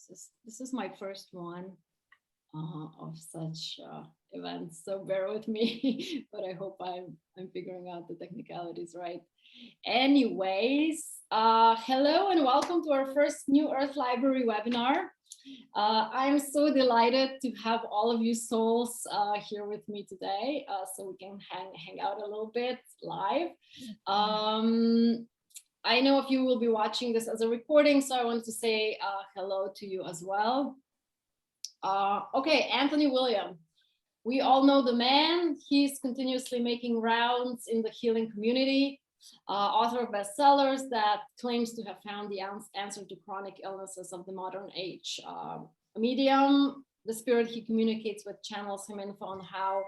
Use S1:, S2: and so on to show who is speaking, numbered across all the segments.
S1: This is my first one of such events, so bear with me. But I hope I'm figuring out the technicalities right. Anyways, hello and welcome to our first New Earth Library webinar. I'm so delighted to have all of you souls here with me today, so we can hang out a little bit live. I know if you will be watching this as a recording, so I want to say hello to you as well. Okay, Anthony William. We all know the man. He's continuously making rounds in the healing community, author of bestsellers that claims to have found the answer to chronic illnesses of the modern age. A medium, the spirit he communicates with channels him info on how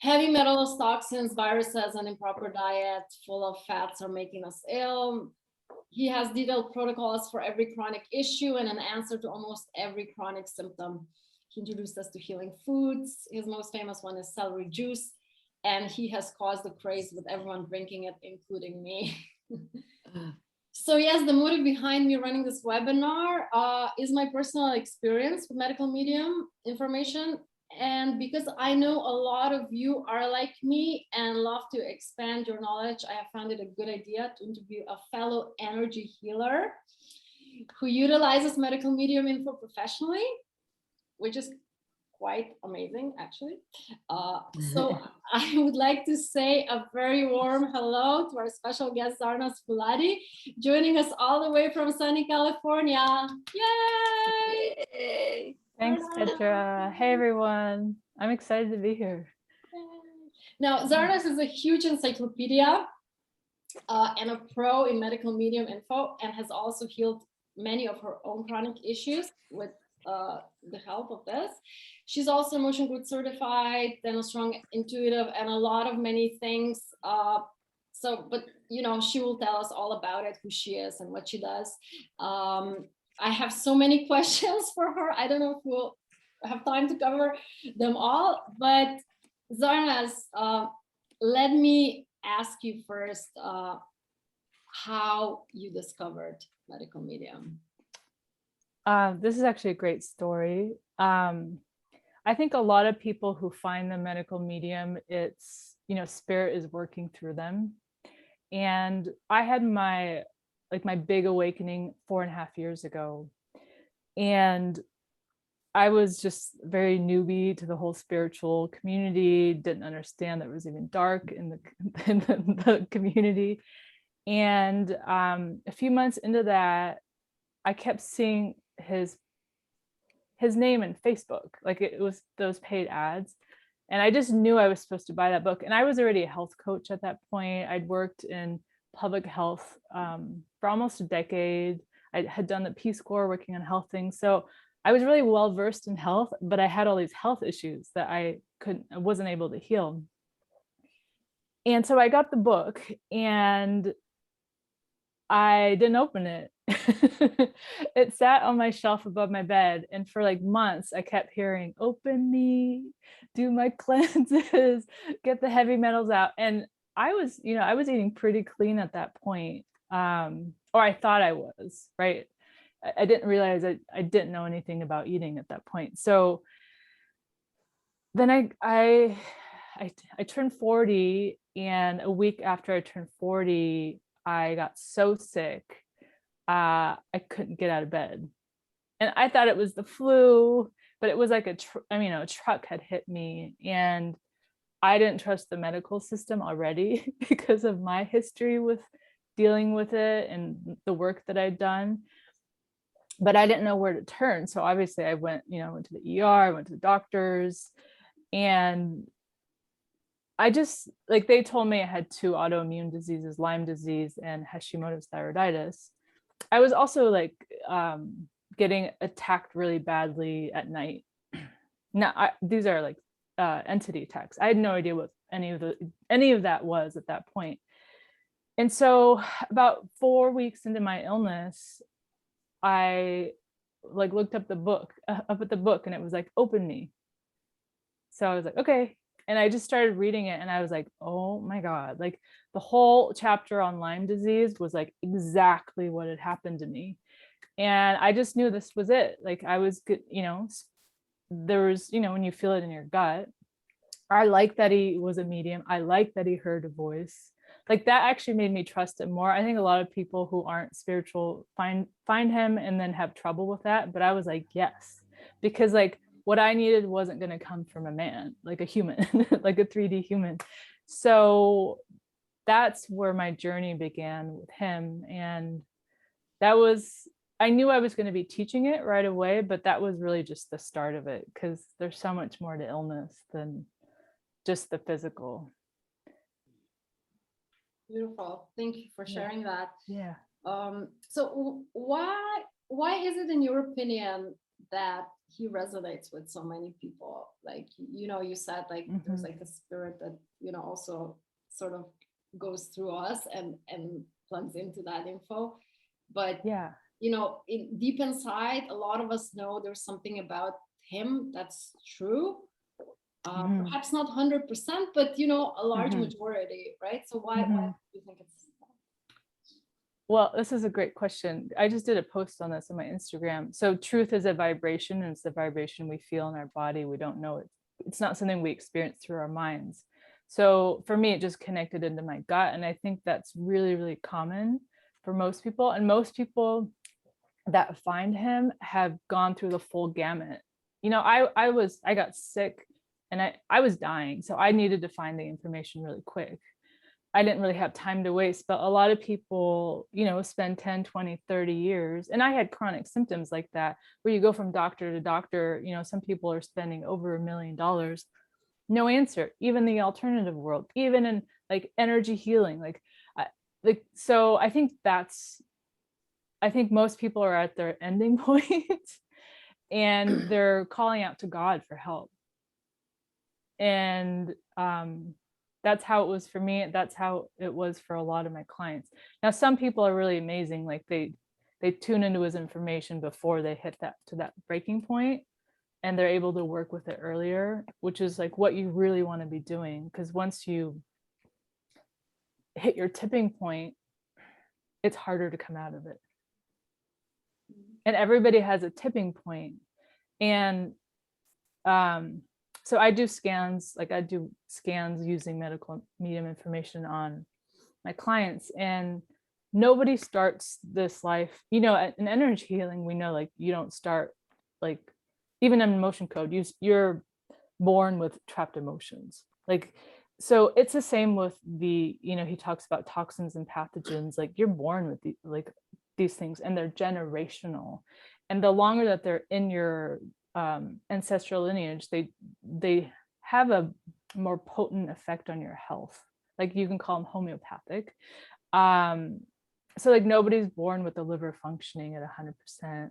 S1: heavy metals, toxins, viruses, and improper diet full of fats are making us ill. He has detailed protocols for every chronic issue and an answer to almost every chronic symptom. He introduced us to healing foods. His most famous one is celery juice, and he has caused a craze with everyone drinking it, including me. So yes, the motive behind me running this webinar is my personal experience with medical medium information. And because I know a lot of you are like me and love to expand your knowledge, I have found it a good idea to interview a fellow energy healer who utilizes medical medium info professionally, which is quite amazing, actually. So I would like to say a very warm hello to our special guest, Zarna Spuladi, joining us all the way from sunny California. Yay!
S2: Yay! Thanks, Petra. Hey, everyone. I'm excited to be here.
S1: Now, Zarnas is a huge encyclopedia and a pro in medical medium info, and has also healed many of her own chronic issues with the help of this. She's also emotion group certified, then a strong intuitive, and a lot of many things. But you know, she will tell us all about it, who she is and what she does. I have so many questions for her. I don't know if we'll have time to cover them all, but Zarnas, let me ask you first how you discovered medical medium.
S2: This is actually a great story. I think a lot of people who find the medical medium, it's, you know, spirit is working through them. And I had my big awakening 4.5 years ago. And I was just very newbie to the whole spiritual community, didn't understand that it was even dark in the community. And a few months into that, I kept seeing his name in Facebook, like it was those paid ads. And I just knew I was supposed to buy that book. And I was already a health coach at that point. I'd worked in public health for almost a decade. I had done the Peace Corps working on health things. So I was really well versed in health, but I had all these health issues that I wasn't able to heal. And so I got the book and I didn't open it. It sat on my shelf above my bed. And for like months, I kept hearing, open me, do my cleanses, get the heavy metals out. And I was eating pretty clean at that point. Or I thought I was, right? I didn't realize I didn't know anything about eating at that point. So then I turned 40, and a week after I turned 40, I got so sick, I couldn't get out of bed. And I thought it was the flu, but it was like a truck had hit me, and I didn't trust the medical system already because of my history with dealing with it and the work that I'd done. But I didn't know where to turn. So obviously I went to the ER, I went to the doctors, and I just, like, they told me I had 2 autoimmune diseases, Lyme disease and Hashimoto's thyroiditis. I was also like getting attacked really badly at night. Now, these are like entity attacks. I had no idea what any of that was at that point. And so about 4 weeks into my illness, I like looked up at the book, and it was like, open me. So I was like, okay. And I just started reading it, and I was like, oh my God, like the whole chapter on Lyme disease was like exactly what had happened to me. And I just knew this was it. Like I was good, you know, there was, you know, when you feel it in your gut. I like that he was a medium. I like that he heard a voice. Like that actually made me trust it more. I think a lot of people who aren't spiritual find him and then have trouble with that. But I was like, yes, because like what I needed wasn't going to come from a man, like a human, like a 3D human. So that's where my journey began with him. And that was, I knew I was going to be teaching it right away, but that was really just the start of it, because there's so much more to illness than just the physical.
S1: Beautiful. Thank you for sharing that.
S2: Yeah.
S1: So why is it, in your opinion, that he resonates with so many people? Like, you know, you said like there's like a spirit that, you know, also sort of goes through us and plugs into that info. But
S2: Yeah.
S1: you know, deep inside, a lot of us know there's something about him that's true. Perhaps not 100%, but you know, a large majority, right? So why do you think it's?
S2: Well, this is a great question. I just did a post on this on my Instagram. So truth is a vibration, and it's the vibration we feel in our body. We don't know it. It's not something we experience through our minds. So for me, it just connected into my gut. And I think that's really, really common for most people. And most people that find him have gone through the full gamut. You know, I got sick and I was dying. So I needed to find the information really quick. I didn't really have time to waste, but a lot of people, you know, spend 10, 20, 30 years. And I had chronic symptoms like that, where you go from doctor to doctor. You know, some people are spending over $1 million, no answer, even the alternative world, even in like energy healing. So I think most people are at their ending point and they're calling out to God for help. And that's how it was for me. That's how it was for a lot of my clients. Now, some people are really amazing. Like they tune into his information before they hit that breaking point, and they're able to work with it earlier, which is like what you really want to be doing. Because once you hit your tipping point, it's harder to come out of it. And everybody has a tipping point. And so I do scans, like I do scans using medical medium information on my clients, and nobody starts this life, you know, in energy healing, we know like you don't start, like even in emotion code, you're born with trapped emotions. Like, so it's the same with the, you know, he talks about toxins and pathogens, like you're born with these things, and they're generational. And the longer that they're in your ancestral lineage, they have a more potent effect on your health. Like you can call them homeopathic. So like nobody's born with the liver functioning at 100%.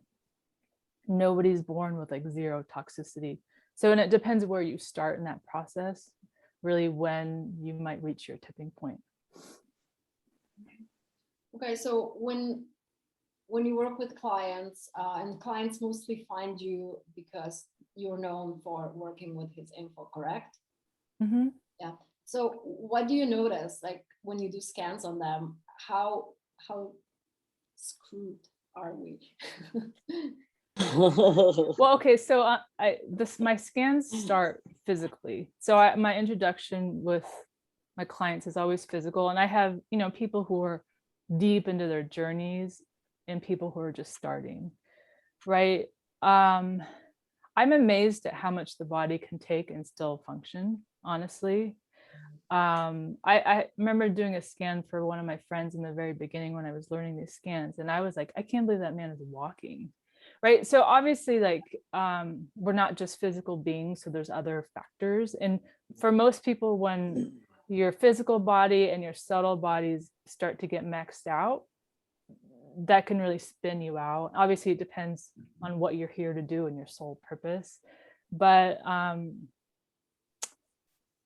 S2: Nobody's born with like zero toxicity. So, and it depends where you start in that process, really when you might reach your tipping point.
S1: Okay, so when you work with clients, and clients mostly find you because you're known for working with his info, correct?
S2: Mm-hmm.
S1: Yeah. So what do you notice, like when you do scans on them? How screwed are we?
S2: Well, okay, so my scans start physically. So my introduction with my clients is always physical, and I have, you know, people who are deep into their journeys and people who are just starting, right? I'm amazed at how much the body can take and still function, honestly. I remember doing a scan for one of my friends in the very beginning when I was learning these scans, and I was like, I can't believe that man is walking, right? So obviously, like, we're not just physical beings, so there's other factors. And for most people, when your physical body and your subtle bodies start to get maxed out, that can really spin you out. Obviously, it depends on what you're here to do and your soul purpose. But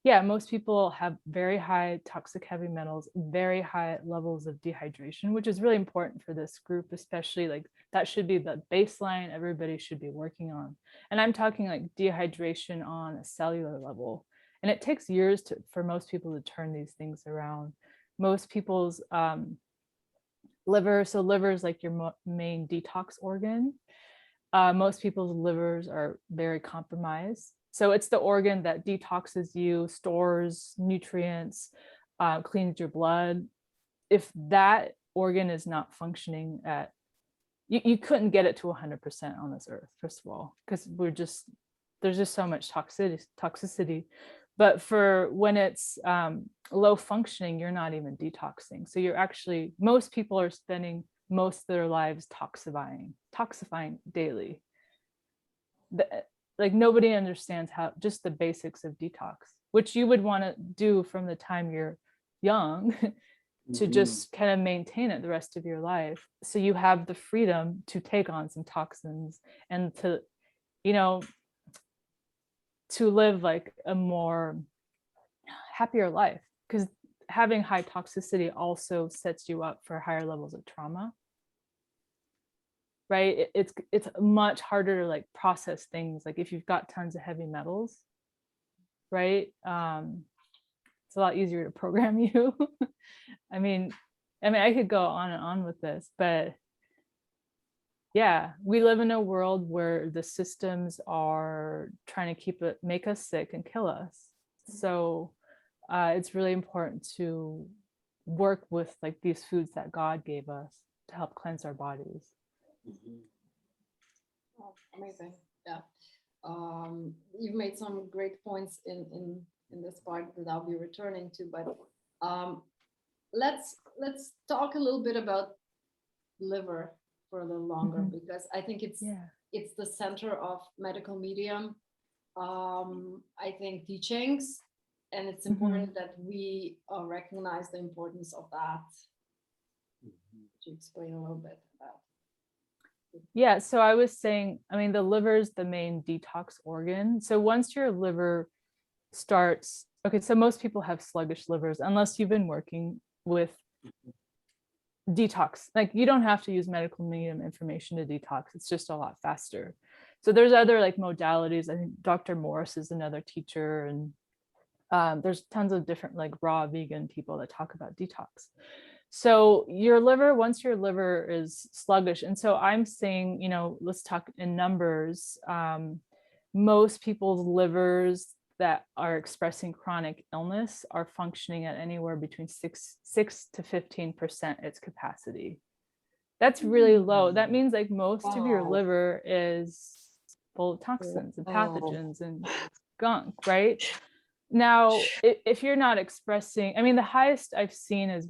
S2: yeah, most people have very high toxic heavy metals, very high levels of dehydration, which is really important for this group, especially like that should be the baseline everybody should be working on. And I'm talking like dehydration on a cellular level. And it takes years for most people to turn these things around. Most people's Liver, so liver is like your main detox organ. Most people's livers are very compromised. So it's the organ that detoxes you, stores nutrients, cleans your blood. If that organ is not functioning at, you couldn't get it to 100% on this earth, first of all, because there's just so much toxicity. But for when it's low functioning, you're not even detoxing. So you're actually, most people are spending most of their lives toxifying daily. Like nobody understands how, just the basics of detox, which you would want to do from the time you're young to just kind of maintain it the rest of your life. So you have the freedom to take on some toxins and to, you know, to live like a more happier life, because having high toxicity also sets you up for higher levels of trauma, right? It's much harder to like process things, like if you've got tons of heavy metals, right? It's a lot easier to program you. I mean I could go on and on with this, but yeah, we live in a world where the systems are trying to make us sick and kill us. So it's really important to work with like these foods that God gave us to help cleanse our bodies.
S1: Oh, amazing. Yeah. You've made some great points in this part that I'll be returning to, but let's talk a little bit about liver for a little longer, because I think it's the center of medical medium, I think, teachings, and it's important that we recognize the importance of that. Could you explain a little bit about?
S2: Yeah, so I was saying, I mean, the liver is the main detox organ. So once your liver starts, okay, so most people have sluggish livers unless you've been working with detox. Like you don't have to use medical medium information to detox. It's just a lot faster. So there's other like modalities. I think Dr. Morris is another teacher, and there's tons of different like raw vegan people that talk about detox. So your liver, once your liver is sluggish, and so I'm saying, you know, let's talk in numbers. Most people's livers that are expressing chronic illness are functioning at anywhere between 6 to 15% its capacity. That's really low. That means like most of your liver is full of toxins and pathogens and gunk, right? Now, if you're not expressing, I mean, the highest I've seen is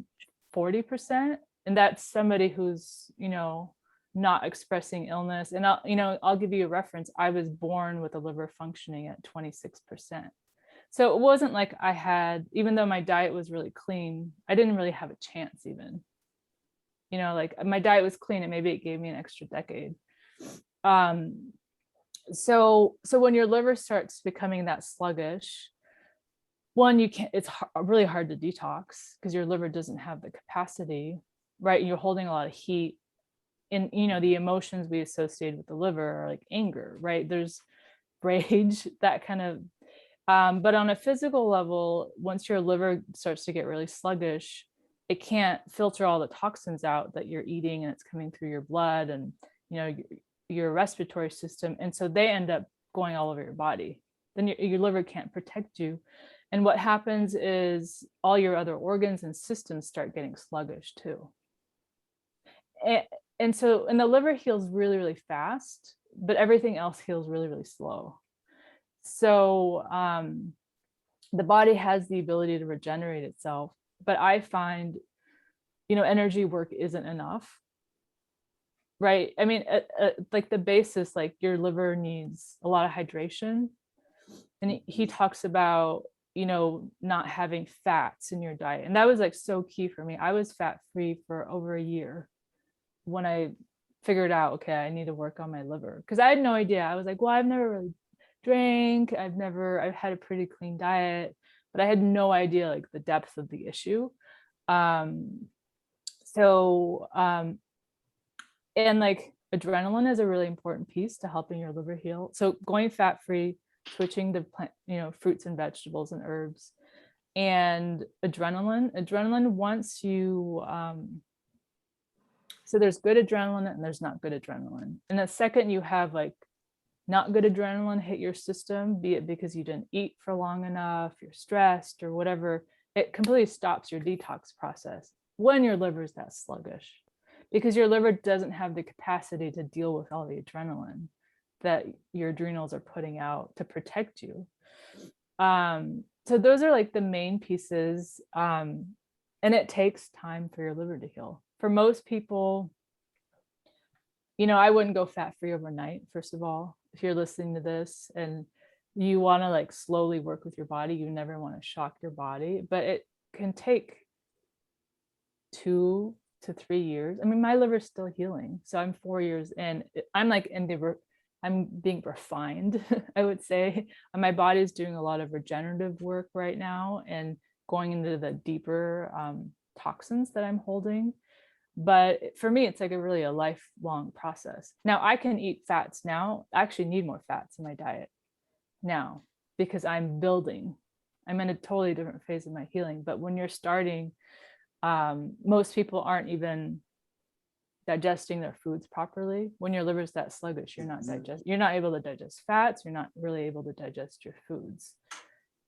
S2: 40%, and that's somebody who's, you know, not expressing illness. And I'll give you a reference. I was born with a liver functioning at 26%. So it wasn't like I had, even though my diet was really clean, I didn't really have a chance even. You know, like my diet was clean and maybe it gave me an extra decade. So when your liver starts becoming that sluggish, one, it's really hard to detox because your liver doesn't have the capacity, right? You're holding a lot of heat. And, you know, the emotions we associate with the liver are like anger, right? There's rage, that kind of, but on a physical level, once your liver starts to get really sluggish, it can't filter all the toxins out that you're eating, and it's coming through your blood and, you know, your respiratory system. And so they end up going all over your body. Then your liver can't protect you. And what happens is all your other organs and systems start getting sluggish too. And the liver heals really, really fast, but everything else heals really, really slow. So the body has the ability to regenerate itself, but I find, you know, energy work isn't enough, right? I mean, like the basis, like your liver needs a lot of hydration. And he talks about, you know, not having fats in your diet. And that was like so key for me. I was fat free for over a year when I figured out, okay, I need to work on my liver, because I had no idea. I was like, well, I've never really drank. I've had a pretty clean diet, but I had no idea like the depth of the issue. And like adrenaline is a really important piece to helping your liver heal. So going fat free, switching to plant, you know, fruits and vegetables and herbs, and adrenaline. Once you So there's good adrenaline and there's not good adrenaline. And the second you have like not good adrenaline hit your system, be it because you didn't eat for long enough, you're stressed or whatever, it completely stops your detox process when your liver is that sluggish, because your liver doesn't have the capacity to deal with all the adrenaline that your adrenals are putting out to protect you. So those are like the main pieces. And it takes time for your liver to heal. For most people, you know, I wouldn't go fat-free overnight, first of all. If you're listening to this and you want to like slowly work with your body, you never want to shock your body, but it can take 2 to 3 years. I mean, my liver's still healing. So I'm 4 years in. I'm like I'm being refined, I would say. And my body's doing a lot of regenerative work right now and going into the deeper toxins that I'm holding. But for me, it's like a lifelong process. Now I can eat fats now. I actually need more fats in my diet now because I'm building. I'm in a totally different phase of my healing. But when you're starting, most people aren't even digesting their foods properly. When your liver's that sluggish, you're not able to digest fats. You're not really able to digest your foods.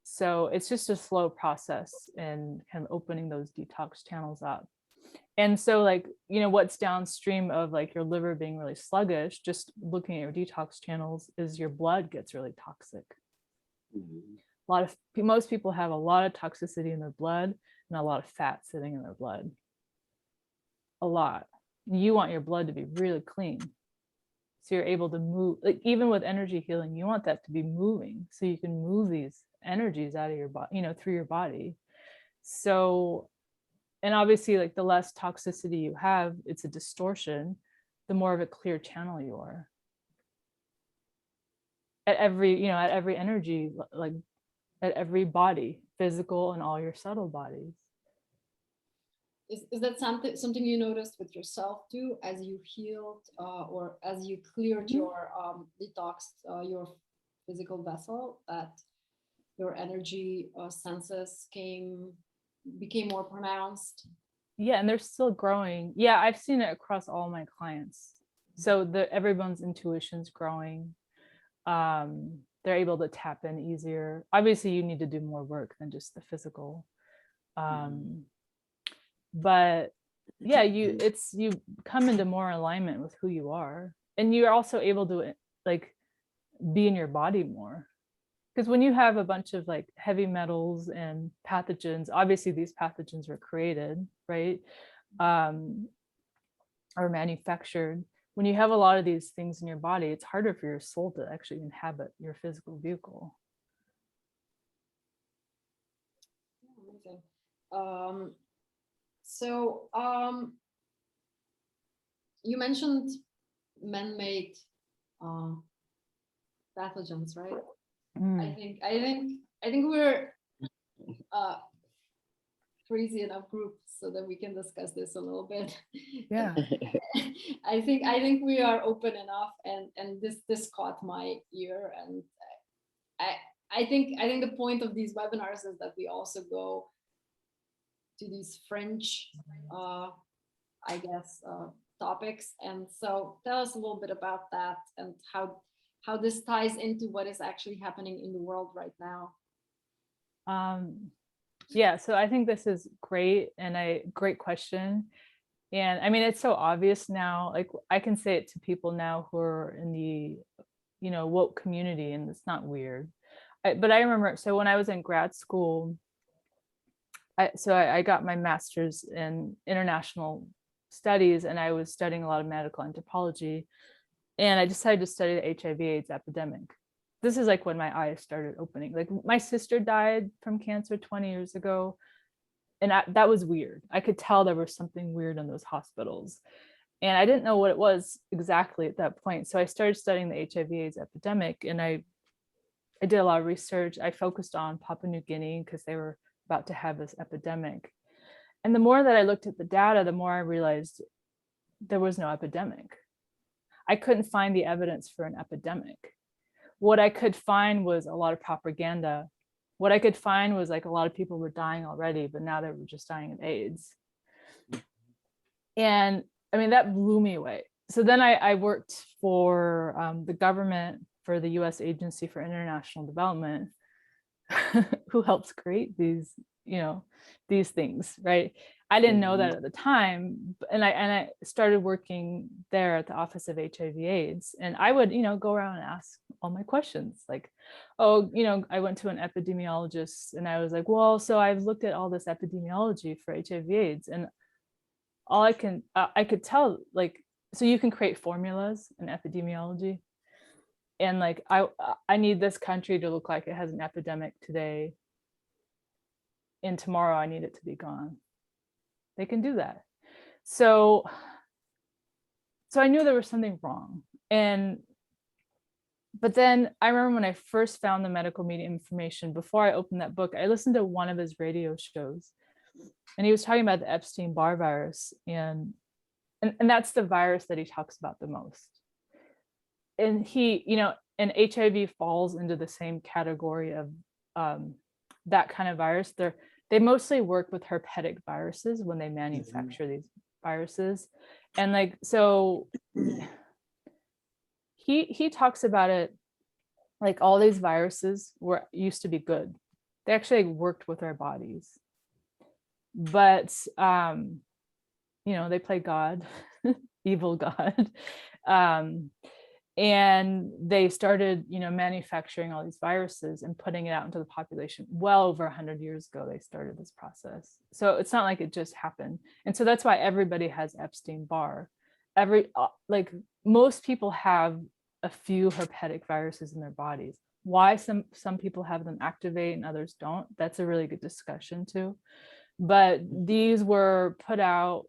S2: So it's just a slow process and kind of opening those detox channels up. And so like, you know, what's downstream of like your liver being really sluggish, just looking at your detox channels, is your blood gets really toxic. Most people have a lot of toxicity in their blood and a lot of fat sitting in their blood. A lot. You want your blood to be really clean. So you're able to move, like even with energy healing, you want that to be moving so you can move these energies out of your body, you know, through your body. So, and obviously like the less toxicity you have, it's a distortion, the more of a clear channel you are. At every energy, like at every body, physical and all your subtle bodies.
S1: Is that something you noticed with yourself too, as you healed or as you cleared your detoxed your physical vessel, that your energy senses became more pronounced?
S2: Yeah, and they're still growing. Yeah, I've seen it across all my clients. So everyone's intuition's growing. They're able to tap in easier. Obviously, you need to do more work than just the physical. But yeah, you come into more alignment with who you are, and you're also able to like be in your body more. Because when you have a bunch of like heavy metals and pathogens, obviously these pathogens were created, right? Or manufactured. When you have a lot of these things in your body, it's harder for your soul to actually inhabit your physical vehicle.
S1: Amazing. So you mentioned man-made pathogens, right? I think we're crazy enough group so that we can discuss this a little bit.
S2: Yeah.
S1: I think we are open enough, and this caught my ear, and I think the point of these webinars is that we also go to these fringe I guess topics. And so tell us a little bit about that and how this ties into what is actually happening in the world right now.
S2: Yeah, so I think this is great and a great question. And I mean, it's so obvious now, like I can say it to people now who are in the, you know, woke community, and it's not weird. But I remember, so when I was in grad school, I got my master's in international studies, and I was studying a lot of medical anthropology, and I decided to study the HIV/AIDS epidemic. This is like when my eyes started opening. Like my sister died from cancer 20 years ago, and that was weird. I could tell there was something weird in those hospitals, and I didn't know what it was exactly at that point. So I started studying the HIV/AIDS epidemic, and I did a lot of research. I focused on Papua New Guinea because they were about to have this epidemic. And the more that I looked at the data, the more I realized there was no epidemic. I couldn't find the evidence for an epidemic. What I could find was a lot of propaganda. What I could find was like a lot of people were dying already, but now they were just dying of AIDS. And I mean, that blew me away. So then I worked for the government, for the US Agency for International Development, who helps create these, these things, right? I didn't know that at the time, and I started working there at the Office of HIV/AIDS, and I would, go around and ask all my questions, like, oh, I went to an epidemiologist, and I was like, well, so I've looked at all this epidemiology for HIV/AIDS, and all I could tell, like, so you can create formulas in epidemiology, and like I need this country to look like it has an epidemic today, and tomorrow I need it to be gone. They can do that. So I knew there was something wrong. But then I remember when I first found the medical media information, before I opened that book, I listened to one of his radio shows, and he was talking about the Epstein-Barr virus, and that's the virus that he talks about the most. And and HIV falls into the same category of that kind of virus. They mostly work with herpetic viruses when they manufacture these viruses. And like, so he talks about it like all these viruses used to be good. They actually worked with our bodies. But they play God, evil God. And they started, manufacturing all these viruses and putting it out into the population. Well over 100 years ago, they started this process. So it's not like it just happened. And so that's why everybody has Epstein-Barr. Like most people have a few herpetic viruses in their bodies. Why some people have them activate and others don't, that's a really good discussion too. But these were put out.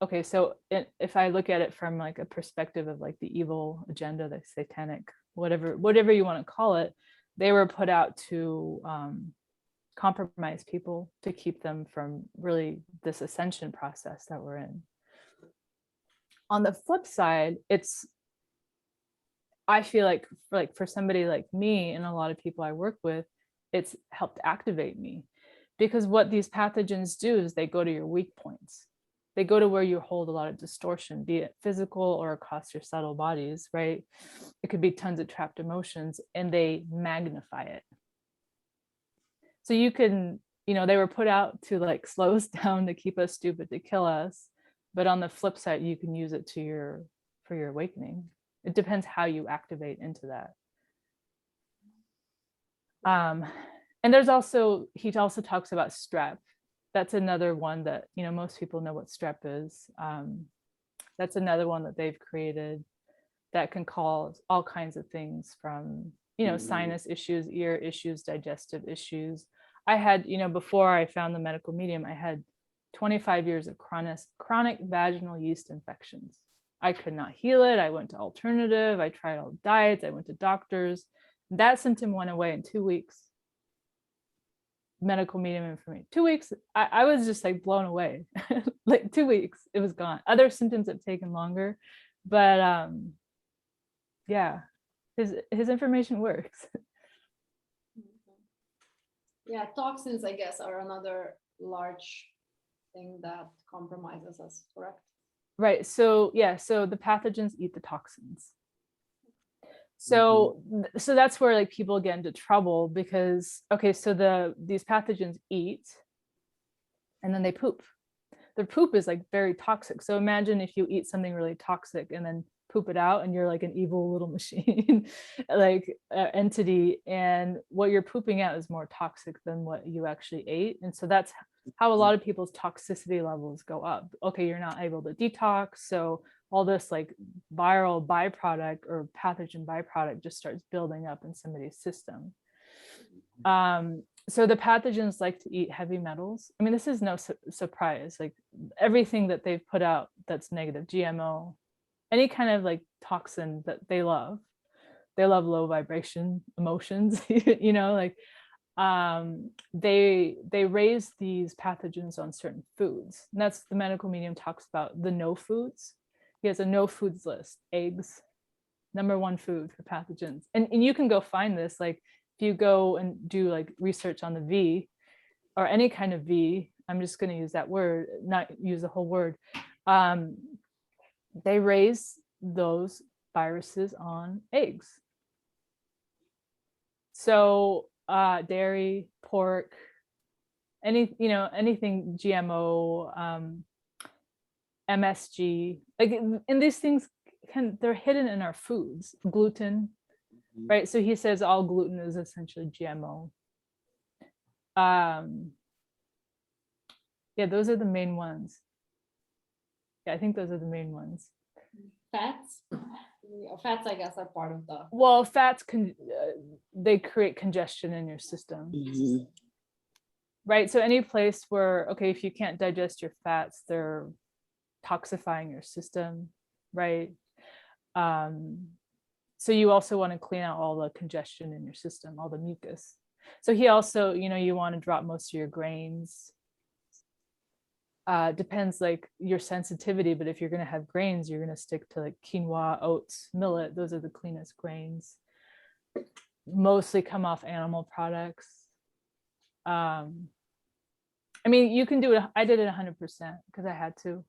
S2: Okay, so if I look at it from like a perspective of like the evil agenda, the satanic, whatever you want to call it, they were put out to compromise people, to keep them from really this ascension process that we're in. On the flip side, I feel like for somebody like me and a lot of people I work with, it's helped activate me, because what these pathogens do is they go to your weak points. They go to where you hold a lot of distortion, be it physical or across your subtle bodies, right? It could be tons of trapped emotions, and they magnify it. So you can, they were put out to like slow us down, to keep us stupid, to kill us. But on the flip side, you can use it for your awakening. It depends how you activate into that. And he also talks about strep. That's another one that, most people know what strep is. That's another one that they've created that can cause all kinds of things from, sinus issues, ear issues, digestive issues. I had, before I found the medical medium, I had 25 years of chronic vaginal yeast infections. I could not heal it. I went to alternative. I tried all diets. I went to doctors. That symptom went away in 2 weeks. Medical medium information. 2 weeks, I was just like blown away. Like 2 weeks, it was gone. Other symptoms have taken longer, but yeah, his information works.
S1: Yeah, toxins, I guess, are another large thing that compromises us, correct?
S2: Right. So yeah, so the pathogens eat the toxins. So that's where like people get into trouble, because okay, so these pathogens eat and then they poop. Their poop is like very toxic. So imagine if you eat something really toxic and then poop it out, and you're like an evil little machine, like entity, and what you're pooping out is more toxic than what you actually ate. And so that's how a lot of people's toxicity levels go up. Okay, you're not able to detox, so all this like viral byproduct or pathogen byproduct just starts building up in somebody's system. So the pathogens like to eat heavy metals. I mean, this is no surprise. Like everything that they've put out that's negative, GMO, any kind of like toxin that they love low vibration emotions, like they raise these pathogens on certain foods. And that's the medical medium talks about the no foods. He has a no foods list. Eggs, #1 food for pathogens. And you can go find this, like if you go and do like research on the V or any kind of V, I'm just going to use that word, not use the whole word. they raise those viruses on eggs. So dairy, pork, anything GMO, MSG, like, and these things they're hidden in our foods. Gluten, right? So he says all gluten is essentially GMO. Yeah, those are the main ones. Yeah, I think those are the main ones.
S1: Fats? Fats, I guess, are part of the.
S2: Well, fats they create congestion in your system. Right? So any place where, okay, if you can't digest your fats, they're toxifying your system, right? So you also want to clean out all the congestion in your system, all the mucus. So he also, you want to drop most of your grains. Depends like your sensitivity, but if you're going to have grains, you're going to stick to like quinoa, oats, millet. Those are the cleanest grains. Mostly come off animal products. I mean, you can do it. I did it 100% because I had to.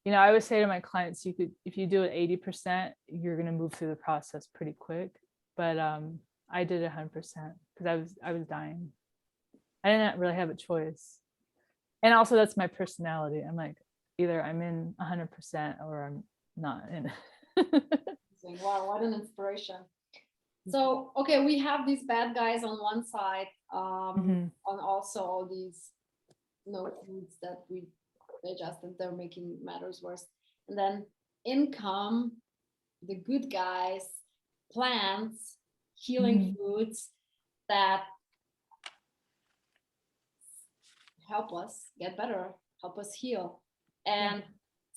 S2: I always say to my clients, if you do it 80%, you're going to move through the process pretty quick. But I did it 100% because I was dying. I didn't really have a choice. And also that's my personality. I'm like, either I'm in 100% or I'm not in.
S1: Wow, what an inspiration. So, okay, we have these bad guys on one side, on also all these foods that we digest and they're making matters worse. And then in come the good guys, plants, healing foods that help us get better, help us heal. And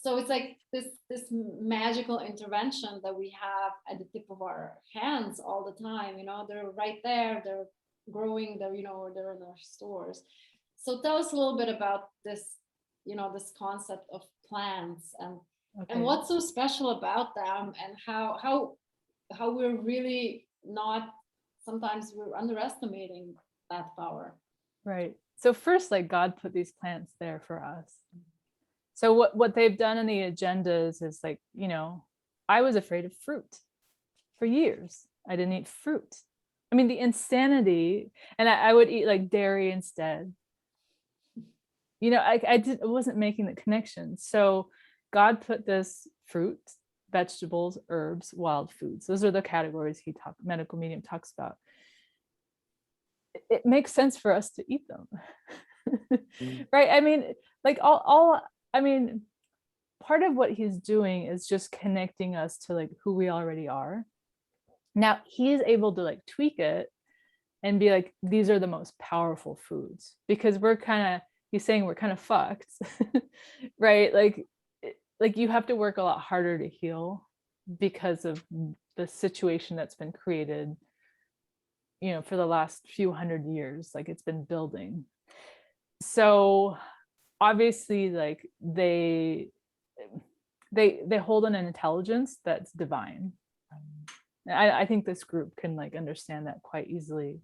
S1: so it's like this magical intervention that we have at the tip of our hands all the time. They're right there, they're growing, they're they're in our stores. So tell us a little bit about this, this concept of plants and what's so special about them, and how we're really not, sometimes we're underestimating that power.
S2: Right. So first, like, God put these plants there for us. So what they've done in the agendas is like, I was afraid of fruit for years. I didn't eat fruit. I mean, the insanity, and I would eat like dairy instead. I wasn't making the connection. So God put this fruit, vegetables, herbs, wild foods. Those are the categories medical medium talks about. It makes sense for us to eat them. Right? I mean, like I mean, part of what he's doing is just connecting us to like who we already are. Now he's able to like tweak it and be like, these are the most powerful foods, because he's saying we're kind of fucked. Right? Like you have to work a lot harder to heal because of the situation that's been created, for the last few hundred years. Like, it's been building. So obviously, like, they hold an intelligence that's divine. I think this group can like understand that quite easily.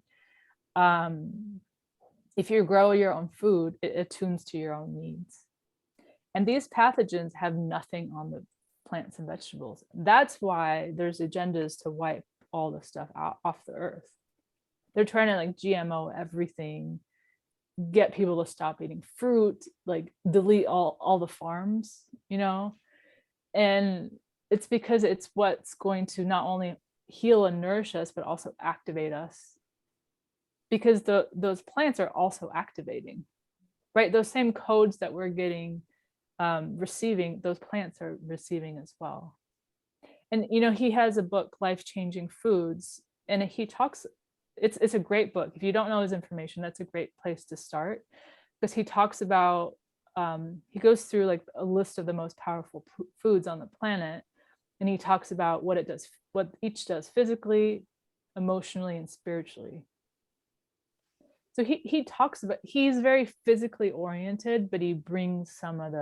S2: If you grow your own food, it attunes to your own needs. And these pathogens have nothing on the plants and vegetables. That's why there's agendas to wipe all the stuff off the earth. They're trying to like GMO everything, get people to stop eating fruit, like delete all the farms, and it's because it's what's going to not only heal and nourish us, but also activate us, because those plants are also activating, right? Those same codes that we're getting, receiving, those plants are receiving as well. And he has a book, Life Changing Foods, and he talks, it's a great book. If you don't know his information, that's a great place to start, because he talks about, he goes through like a list of the most powerful foods on the planet, and he talks about what each does physically, emotionally, and spiritually. So he talks about, he's very physically oriented, but he brings some of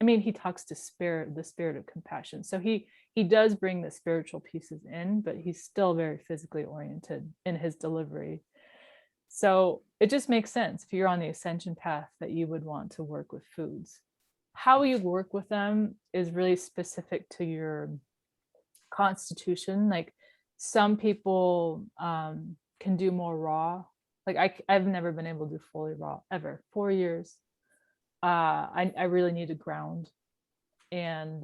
S2: he talks to the spirit of compassion. So he does bring the spiritual pieces in, but he's still very physically oriented in his delivery. So it just makes sense if you're on the ascension path that you would want to work with foods. how you work with them is really specific to your constitution. Like some people can do more raw. Like I've never been able to do fully raw ever. 4 years. I really need to ground, and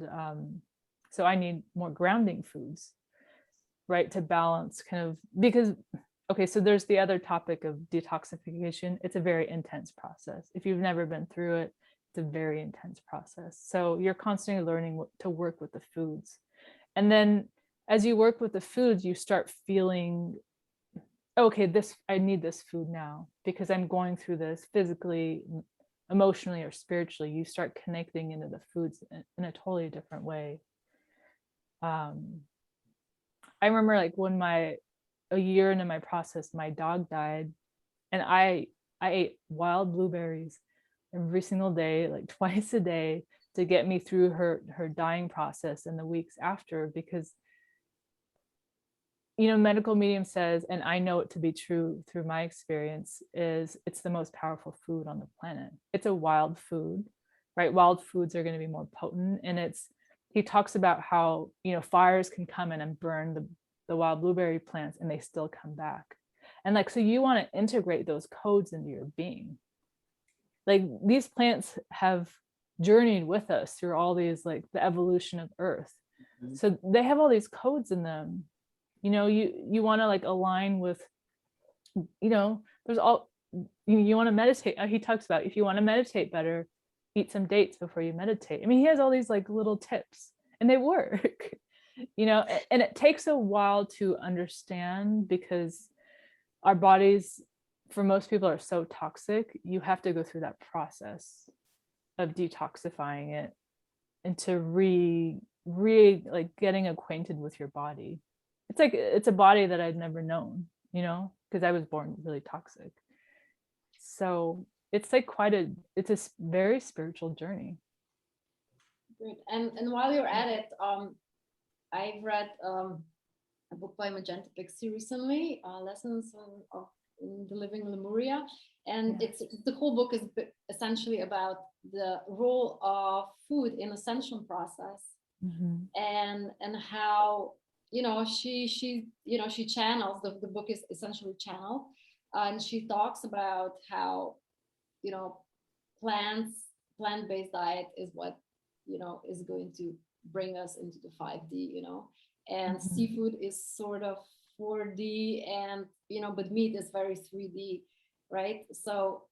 S2: so I need more grounding foods, right, to balance kind of, because okay, so there's the other topic of detoxification. It's a very intense process. If you've never been through it, it's a very intense process. So you're constantly learning to work with the foods. And then as you work with the foods, you start feeling, okay, this, I need this food now because I'm going through this physically, emotionally, or spiritually. You start connecting into the foods in a totally different way. I remember like when a year into my process, my dog died, and I ate wild blueberries every single day, like twice a day, to get me through her dying process and the weeks after. Because medical medium says, and I know it to be true through my experience, is it's the most powerful food on the planet. It's a wild food, right? Wild foods are going to be more potent. And he talks about how fires can come in and burn the wild blueberry plants and they still come back. And like, so you want to integrate those codes into your being. Like these plants have journeyed with us through all these, like the evolution of Earth. So they have all these codes in them. You want to like align with, there's all, you want to meditate. He talks about, if you want to meditate better, eat some dates before you meditate. I mean, he has all these like little tips and they work, and it takes a while to understand because our bodies, for most people, are so toxic. You have to go through that process of detoxifying it and to like getting acquainted with your body. It's a body that I'd never known, because I was born really toxic. So it's like it's a very spiritual journey.
S1: Great. And while you're at it, I've read a book by Magenta Pixie recently, Lessons in the Living Lemuria. And the whole book is essentially about the role of food in ascension process. And how she channels, the book is essentially channeled, and she talks about how plant-based diet is what is going to bring us into the 5D, and seafood is sort of 4D, and but meat is very 3D, right? So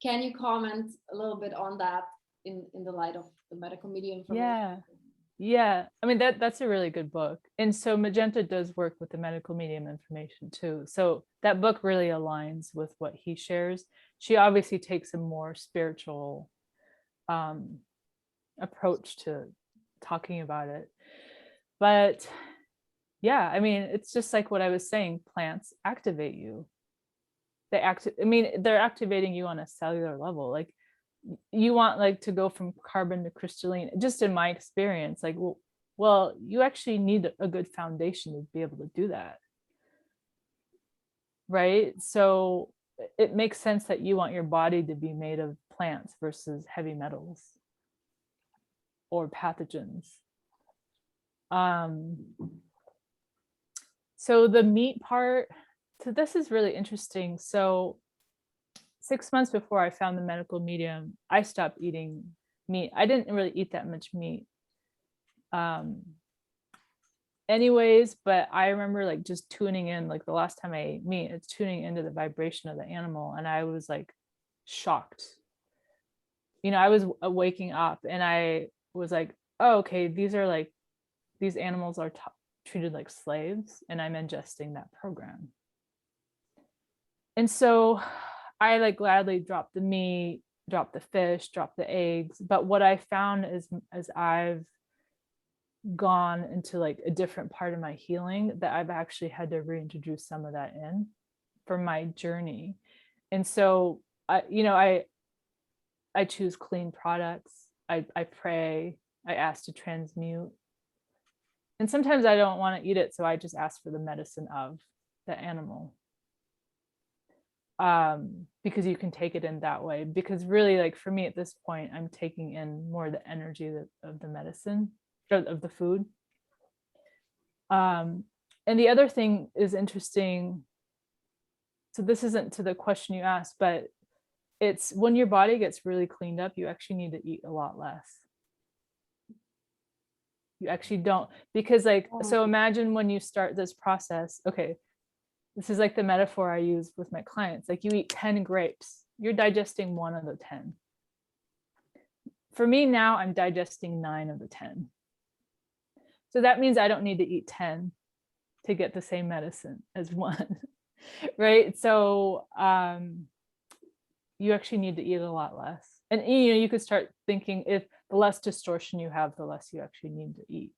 S1: can you comment a little bit on that in the light of the medical medium information?
S2: Yeah, I mean that's a really good book. And so Magenta does work with the medical medium information too. So that book really aligns with what he shares. She obviously takes a more spiritual approach to talking about it. But yeah, I mean, it's just like what I was saying, plants activate you. They're activating you on a cellular level. Like you want like to go from carbon to crystalline, just in my experience, like, well, you actually need a good foundation to be able to do that. Right? So it makes sense that you want your body to be made of plants versus heavy metals or pathogens. So the meat part, so this is really interesting. So 6 months before I found the medical medium, I stopped eating meat. I didn't really eat that much meat. Anyways, but I remember like just tuning in, like the last time I ate meat, it's tuning into the vibration of the animal. And I was like shocked. I was waking up and I was like, oh, okay, these animals are treated like slaves and I'm ingesting that program. And so I like gladly dropped the meat, dropped the fish, dropped the eggs. But what I found is, as I've gone into like a different part of my healing, that I've actually had to reintroduce some of that in for my journey. And so I choose clean products. I pray, I ask to transmute. And sometimes I don't want to eat it, so I just ask for the medicine of the animal. because you can take it in that way. Because really, like for me at this point, I'm taking in more the energy of the medicine, of the food. And the other thing is interesting. So this isn't to the question you asked, but it's when your body gets really cleaned up, you actually need to eat a lot less. You actually don't, because like, so imagine when you start this process, okay, this is like the metaphor I use with my clients. Like you eat 10 grapes, you're digesting 1 of the 10. For me now, I'm digesting 9 of the 10. So that means I don't need to eat 10 to get the same medicine as 1, right? So you actually need to eat a lot less. And you could start thinking, if the less distortion you have, the less you actually need to eat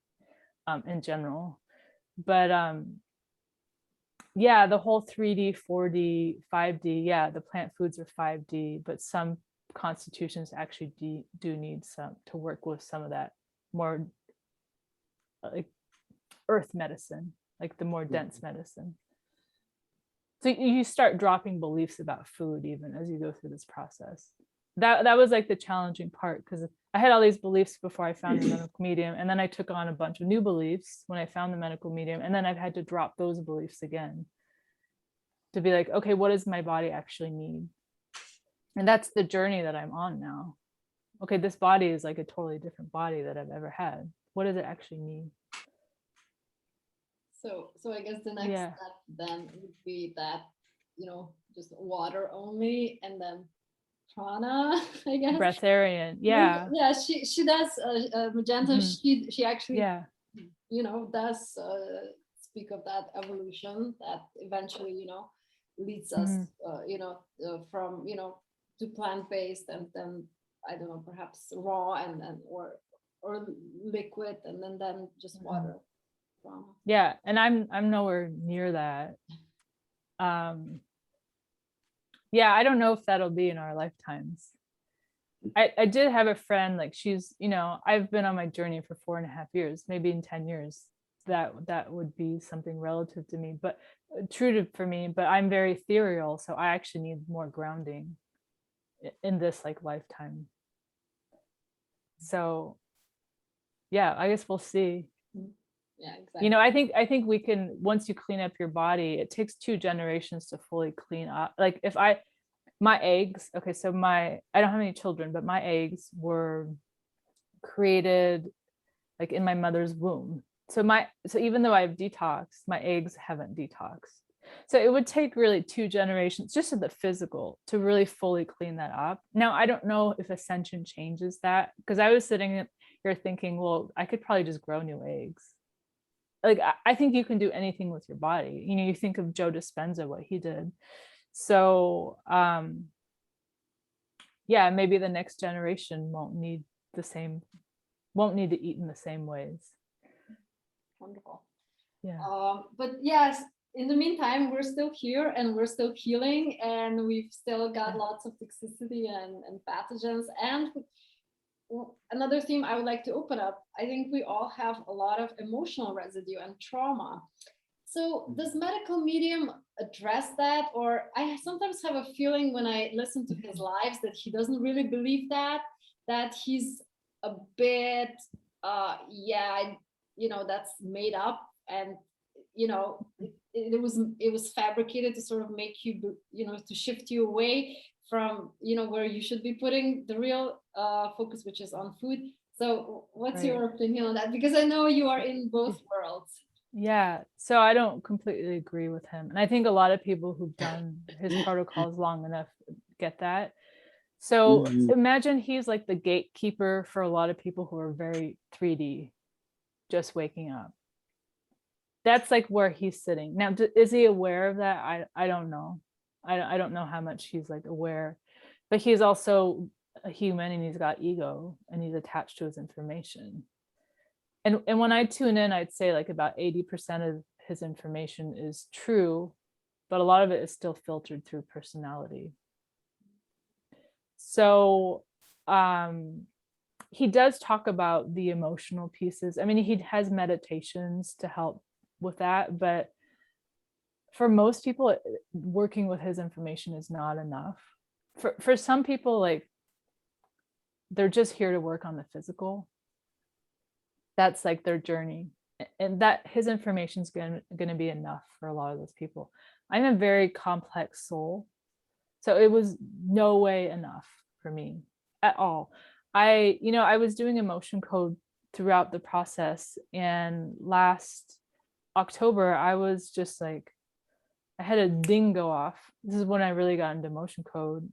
S2: in general. But yeah, the whole 3D, 4D, 5D, yeah, the plant foods are 5D, but some constitutions actually do need some to work with some of that more like earth medicine, like the more dense medicine. So you start dropping beliefs about food even as you go through this process. That was like the challenging part, because I had all these beliefs before I found the medical medium, and then I took on a bunch of new beliefs when I found the medical medium, and then I've had to drop those beliefs again to be like, okay, what does my body actually need? And that's the journey that I'm on now. Okay, this body is like a totally different body that I've ever had. What does it actually need?
S1: So I guess the next step then would be that, just water only, and then prana, I guess.
S2: Breatharian,
S1: yeah. She does Magenta. She actually, does speak of that evolution that eventually, leads us, from, to plant-based, and then I don't know, perhaps raw, and or liquid, and then just water.
S2: Yeah, and I'm nowhere near that. Yeah, I don't know if that'll be in our lifetimes. I did have a friend, like she's, I've been on my journey for 4.5 years, maybe in 10 years that would be something relative to me, but for me, but I'm very ethereal, so I actually need more grounding in this like lifetime. So yeah, I guess we'll see.
S1: Yeah, exactly.
S2: I think we can, once you clean up your body, it takes 2 generations to fully clean up. Like if my eggs, okay, so I don't have any children, but my eggs were created like in my mother's womb. So even though I've detoxed, my eggs haven't detoxed. So it would take really 2 generations just in the physical to really fully clean that up. Now, I don't know if ascension changes that, because I was sitting here thinking, well, I could probably just grow new eggs. Like, I think you can do anything with your body. You think of Joe Dispenza, what he did. So yeah, maybe the next generation won't need to eat in the same ways.
S1: Wonderful.
S2: Yeah.
S1: But yes, in the meantime, we're still here and we're still healing, and we've still got lots of toxicity and pathogens. And another theme I would like to open up, I think we all have a lot of emotional residue and trauma. So does medical medium address that? Or I sometimes have a feeling when I listen to his lives that he doesn't really believe that he's a bit, that's made up, and it was fabricated to sort of make you, to shift you away from, where you should be putting the real focus, which is on food. So what's your opinion on that? Because I know you are in both worlds.
S2: Yeah, so I don't completely agree with him. And I think a lot of people who've done his protocols long enough get that. So imagine he's like the gatekeeper for a lot of people who are very 3D, just waking up. That's like where he's sitting. Now, is he aware of that? I don't know. I don't know how much he's like aware, but he's also a human and he's got ego and he's attached to his information. And when I tune in, I'd say like about 80% of his information is true, but a lot of it is still filtered through personality. So he does talk about the emotional pieces. I mean, he has meditations to help with that, but for most people, working with his information is not enough. For some people, like, they're just here to work on the physical. That's like their journey. And that his information is going to be enough for a lot of those people. I'm a very complex soul. So it was no way enough for me at all. I was doing emotion code throughout the process. And last October, I was just like, I had a ding go off. This is when I really got into emotion code.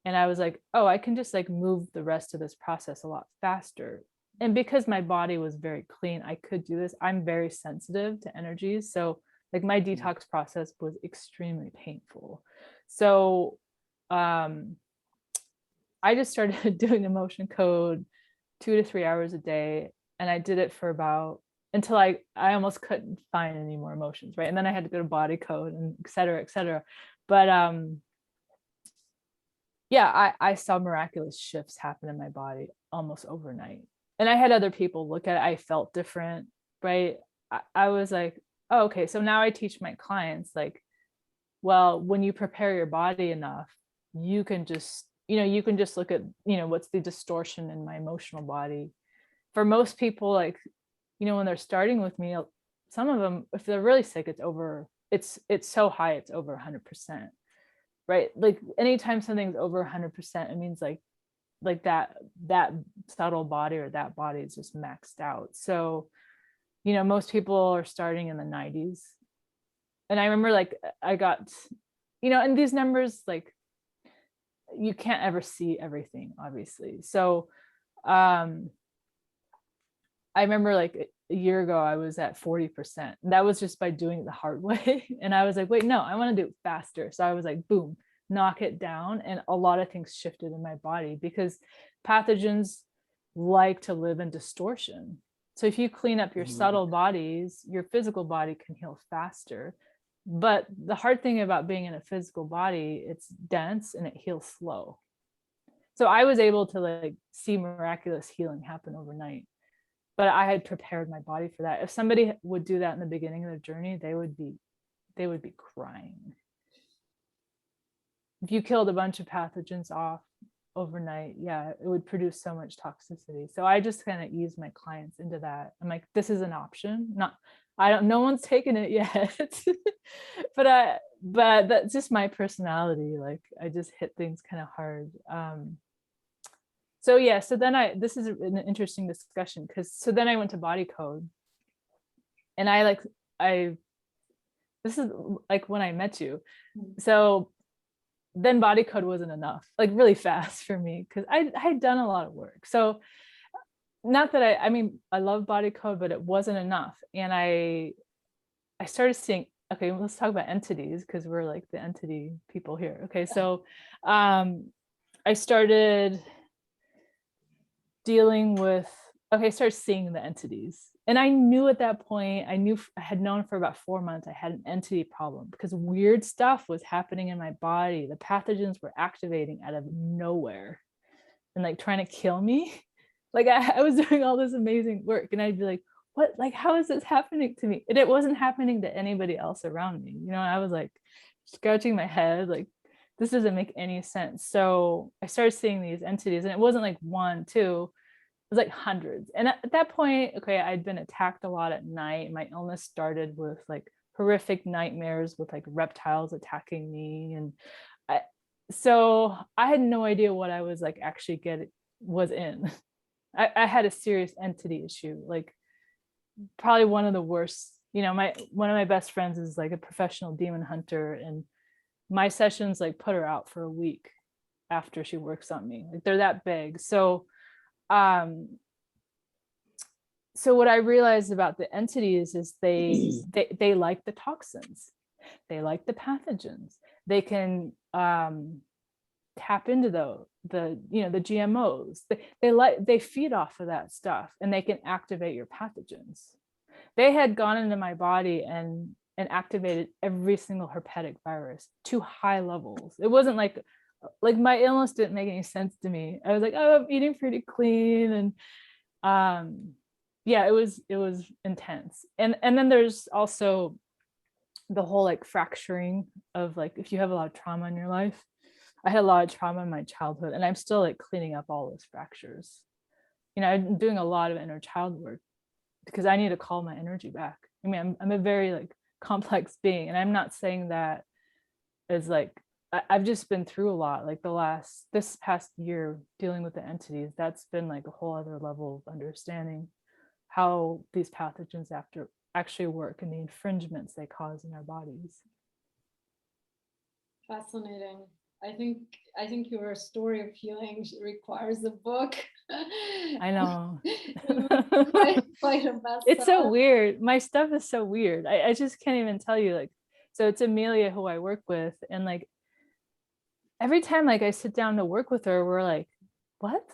S2: And I was like, oh, I can just like move the rest of this process a lot faster. And because my body was very clean, I could do this. I'm very sensitive to energies. So like my detox process was extremely painful. So I just started doing emotion code 2 to 3 hours a day. And I did it for about until I almost couldn't find any more emotions, right? And then I had to go to body code and et cetera, et cetera. But yeah, I saw miraculous shifts happen in my body almost overnight. And I had other people look at it. I felt different, right? I was like, oh, okay. So now I teach my clients, like, well, when you prepare your body enough, you can just look at, what's the distortion in my emotional body. For most people, like, when they're starting with me, some of them, if they're really sick, it's so high, it's over 100%. Right? Like anytime something's over 100%, it means like that subtle body or that body is just maxed out. So, most people are starting in the 90s. And I remember like I got, and these numbers, like, you can't ever see everything, obviously. So I remember like a year ago, I was at 40%. That was just by doing it the hard way. And I was like, wait, no, I want to do it faster. So I was like, boom, knock it down. And a lot of things shifted in my body because pathogens like to live in distortion. So if you clean up your subtle bodies, your physical body can heal faster. But the hard thing about being in a physical body, it's dense and it heals slow. So I was able to like see miraculous healing happen overnight. But I had prepared my body for that. If somebody would do that in the beginning of their journey, they would be crying. If you killed a bunch of pathogens off overnight, yeah, it would produce so much toxicity. So I just kind of ease my clients into that. I'm like, this is an option. No one's taken it yet. but that's just my personality. Like I just hit things kind of hard. So yeah, so then this is an interesting discussion because so then I went to body code and this is like when I met you. So then body code wasn't enough, like really fast for me because I had done a lot of work. So not that I mean, I love body code, but it wasn't enough. And I started seeing, okay, let's talk about entities because we're like the entity people here. Okay, so I started I started seeing the entities. And I knew at that point, I had known for about 4 months, I had an entity problem because weird stuff was happening in my body. The pathogens were activating out of nowhere and like trying to kill me. Like I was doing all this amazing work and I'd be like, what, like, how is this happening to me? And it wasn't happening to anybody else around me. I was like scratching my head, like, this doesn't make any sense. So I started seeing these entities and it wasn't like 1, 2, it was like hundreds. And at that point, okay, I'd been attacked a lot at night. My illness started with like horrific nightmares with like reptiles attacking me. And so I had no idea what I was like actually was in. I had a serious entity issue, like probably one of the worst. One of my best friends is like a professional demon hunter, and my sessions like put her out for a week after she works on me. Like they're that big. So what I realized about the entities is they like the toxins, they like the pathogens, they can tap into the GMOs, they feed off of that stuff and they can activate your pathogens. They had gone into my body and activated every single herpetic virus to high levels. It wasn't like my illness didn't make any sense to me. I was like, oh, I'm eating pretty clean. And yeah, it was intense. And then there's also the whole like fracturing of like, if you have a lot of trauma in your life. I had a lot of trauma in my childhood, and I'm still like cleaning up all those fractures. I'm doing a lot of inner child work because I need to call my energy back. I mean, I'm a very like complex being, and I'm not saying that as like, I've just been through a lot, like this past year dealing with the entities. That's been like a whole other level of understanding how these pathogens actually work and the infringements they cause in our bodies.
S1: Fascinating. I think your story of healing requires a book.
S2: I know.
S1: Quite a bestseller.
S2: It's so weird. My stuff is so weird. I just can't even tell you. Like, so it's Amelia who I work with, and like every time like I sit down to work with her, we're like, what?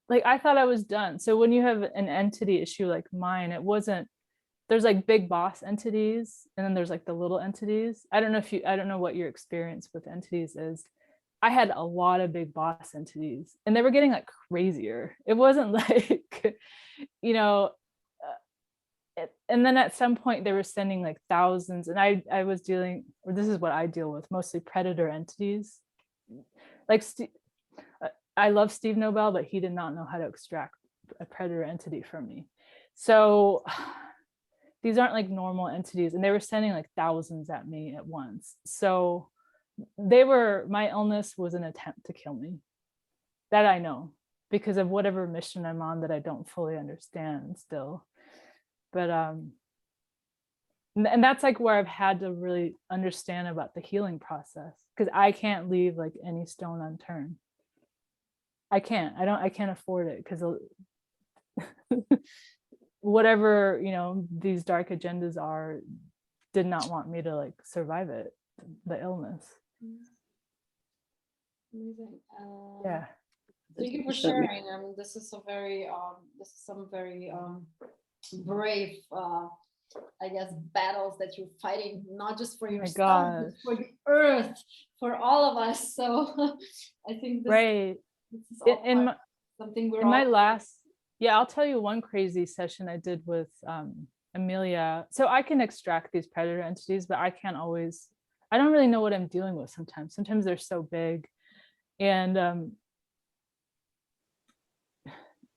S2: Like I thought I was done. So when you have an entity issue like mine, it wasn't, there's like big boss entities, and then there's like the little entities. I don't know what your experience with entities is. I had a lot of big boss entities, and they were getting like crazier. It wasn't like, and then at some point they were sending like thousands, and I was dealing, or this is what I deal with, mostly predator entities. Like I love Steve Nobel, but he did not know how to extract a predator entity from me. So these aren't like normal entities, and they were sending like thousands at me at once. So my illness was an attempt to kill me. That I know, because of whatever mission I'm on that I don't fully understand still. But and that's like where I've had to really understand about the healing process, because I can't leave like any stone unturned. I can't afford it, because whatever these dark agendas are, did not want me to like survive it, the illness.
S1: Amazing.
S2: Yeah.
S1: Thank you for sharing. This is some very brave, I guess, battles that you're fighting, not just for yourself, but for the earth, for all of us. So I think this is all something we're all.
S2: Yeah, I'll tell you one crazy session I did with Amelia. So I can extract these predator entities, but I don't really know what I'm dealing with sometimes. Sometimes they're so big. And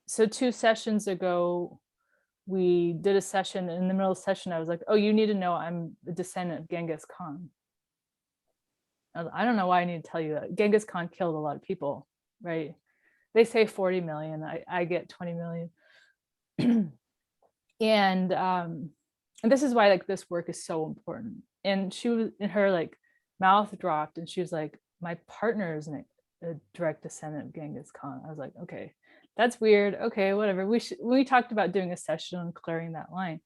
S2: so 2 sessions ago, we did a session. In the middle of the session, I was like, oh, you need to know I'm a descendant of Genghis Khan. I don't know why I need to tell you that. Genghis Khan killed a lot of people, right? They say 40 million. I get 20 million. And this is why like this work is so important. And she was, in her like mouth dropped, and she was like, my partner is a direct descendant of Genghis Khan. I was like, okay, that's weird. Okay, whatever. We talked about doing a session on clearing that line.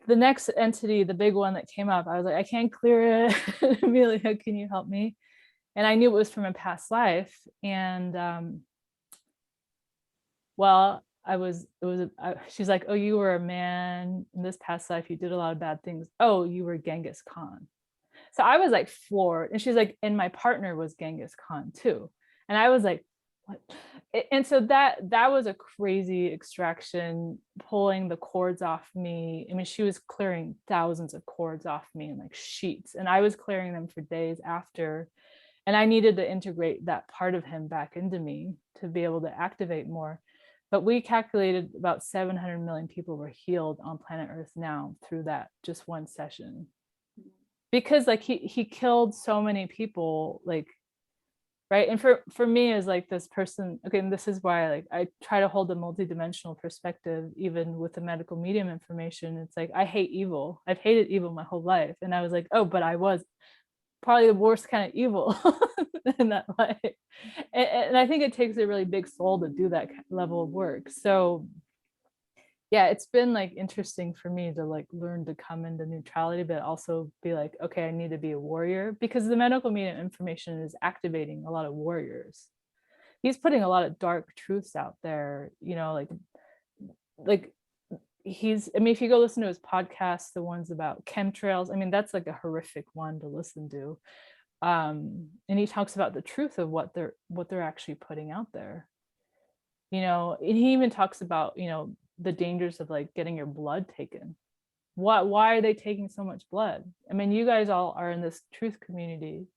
S2: The next entity, the big one that came up, I was like, I can't clear it. Amelia, can you help me? And I knew it was from a past life. And well, she's like, oh, you were a man in this past life, you did a lot of bad things. Oh, you were Genghis Khan. So I was like floored. And she's like, and my partner was Genghis Khan too. And I was like, what? And so that was a crazy extraction, pulling the cords off me. I mean, she was clearing thousands of cords off me in like sheets, and I was clearing them for days after. And I needed to integrate that part of him back into me to be able to activate more. But we calculated about 700 million people were healed on planet Earth now through that just one session. Because like he killed so many people, like, right? And for me as like this person, okay, and this is why like I try to hold a multidimensional perspective, even with the medical medium information. It's like, I hate evil. I've hated evil my whole life. And I was like, oh, but I was probably the worst kind of evil in that life. And I think it takes a really big soul to do that level of work. So yeah, it's been like interesting for me to like learn to come into neutrality, but also be like, okay, I need to be a warrior, because the medical medium information is activating a lot of warriors. He's putting a lot of dark truths out there, like I mean, if you go listen to his podcast, the ones about chemtrails, I mean, that's like a horrific one to listen to. And he talks about the truth of what they're actually putting out there. And he even talks about, the dangers of like getting your blood taken. Why are they taking so much blood? I mean, you guys all are in this truth community.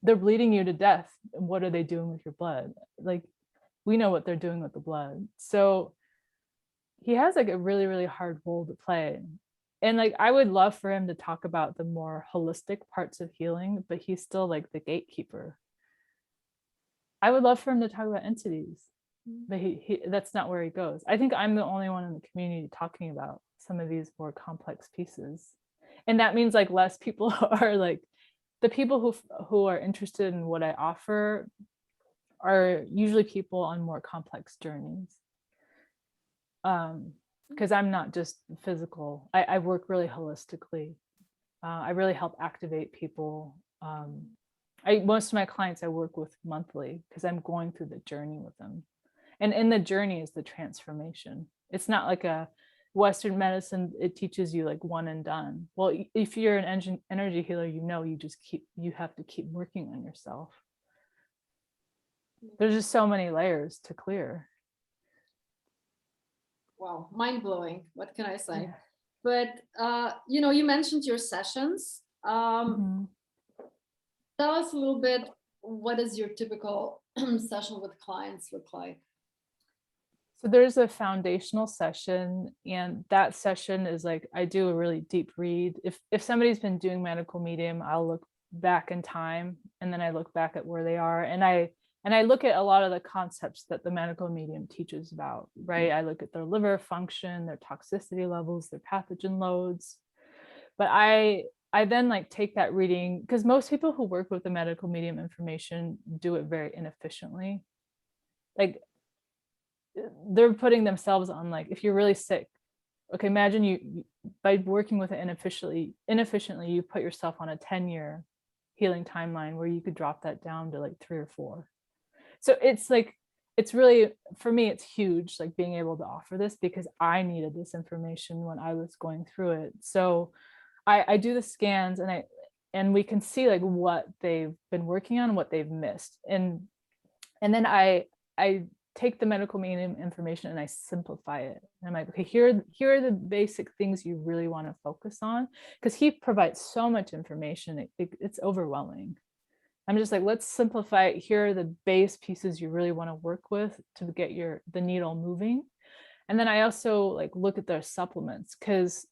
S2: They're bleeding you to death. What are they doing with your blood? Like, we know what they're doing with the blood. So he has like a really, really hard role to play. And like, I would love for him to talk about the more holistic parts of healing, but he's still like the gatekeeper. I would love for him to talk about entities, but he that's not where he goes. I think I'm the only one in the community talking about some of these more complex pieces. And that means like less people are like, the people who are interested in what I offer are usually people on more complex journeys. Because I'm not just physical. I work really holistically. I really help activate people. Most of my clients I work with monthly because I'm going through the journey with them. And in the journey is the transformation. It's not like a Western medicine, it teaches you like one and done. Well, if you're an energy healer, you have to keep working on yourself. There's just so many layers to clear.
S1: Wow, mind-blowing. What can I say?
S2: Yeah.
S1: But you mentioned your sessions.
S2: Mhm.
S1: Tell us a little bit, what does your typical session with clients look like?
S2: So there's a foundational session, and that session is like, I do a really deep read. If somebody's been doing medical medium, I'll look back in time, and then I look back at where they are, and I look at a lot of the concepts that the medical medium teaches about, right? I look at their liver function, their toxicity levels, their pathogen loads. But I then like take that reading, because most people who work with the medical medium information do it very inefficiently. Like, they're putting themselves on, like, if you're really sick, okay, imagine you by working with it inefficiently, you put yourself on a 10-year healing timeline where you could drop that down to like 3 or 4. So it's like, it's really, for me, it's huge, like being able to offer this, because I needed this information when I was going through it. So I do the scans, and we can see like what they've been working on, what they've missed, and then I take the medical medium information and I simplify it. And I'm like, okay, here are the basic things you really want to focus on, because he provides so much information, it's overwhelming. I'm just like, let's simplify it. Here are the base pieces you really want to work with to get the needle moving. And then I also like look at their supplements, because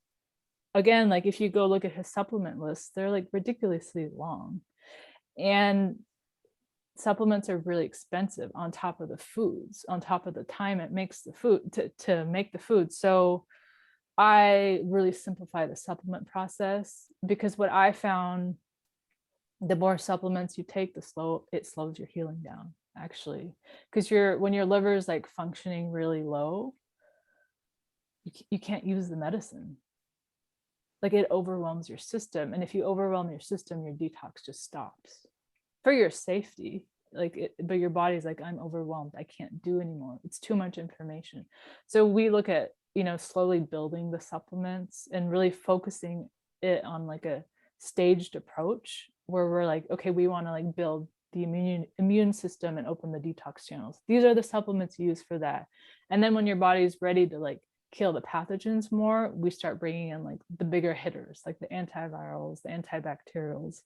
S2: again, like if you go look at his supplement list, they're like ridiculously long. And supplements are really expensive on top of the foods, on top of the time it makes the food to make the food. So I really simplify the supplement process, because what I found, the more supplements you take, it slows your healing down, actually. Because when your liver is like functioning really low, you can't use the medicine. Like, it overwhelms your system. And if you overwhelm your system, your detox just stops for your safety. But your body's like, I'm overwhelmed, I can't do anymore, it's too much information. So we look at, slowly building the supplements and really focusing it on like a staged approach, where we're like, okay, we want to like build the immune system and open the detox channels. These are the supplements used for that. And then when your body's ready to like kill the pathogens more, we start bringing in like the bigger hitters, like the antivirals, the antibacterials,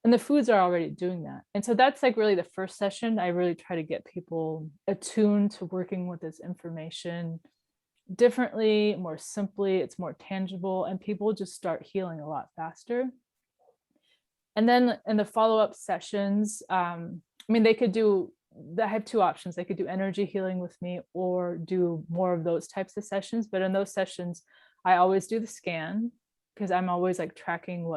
S2: and the foods are already doing that. And so that's like really the first session. I really try to get people attuned to working with this information differently, more simply. It's more tangible, and people just start healing a lot faster. And then in the follow-up sessions, they could do, I have 2 options. They could do energy healing with me or do more of those types of sessions. But in those sessions, I always do the scan, because I'm always like tracking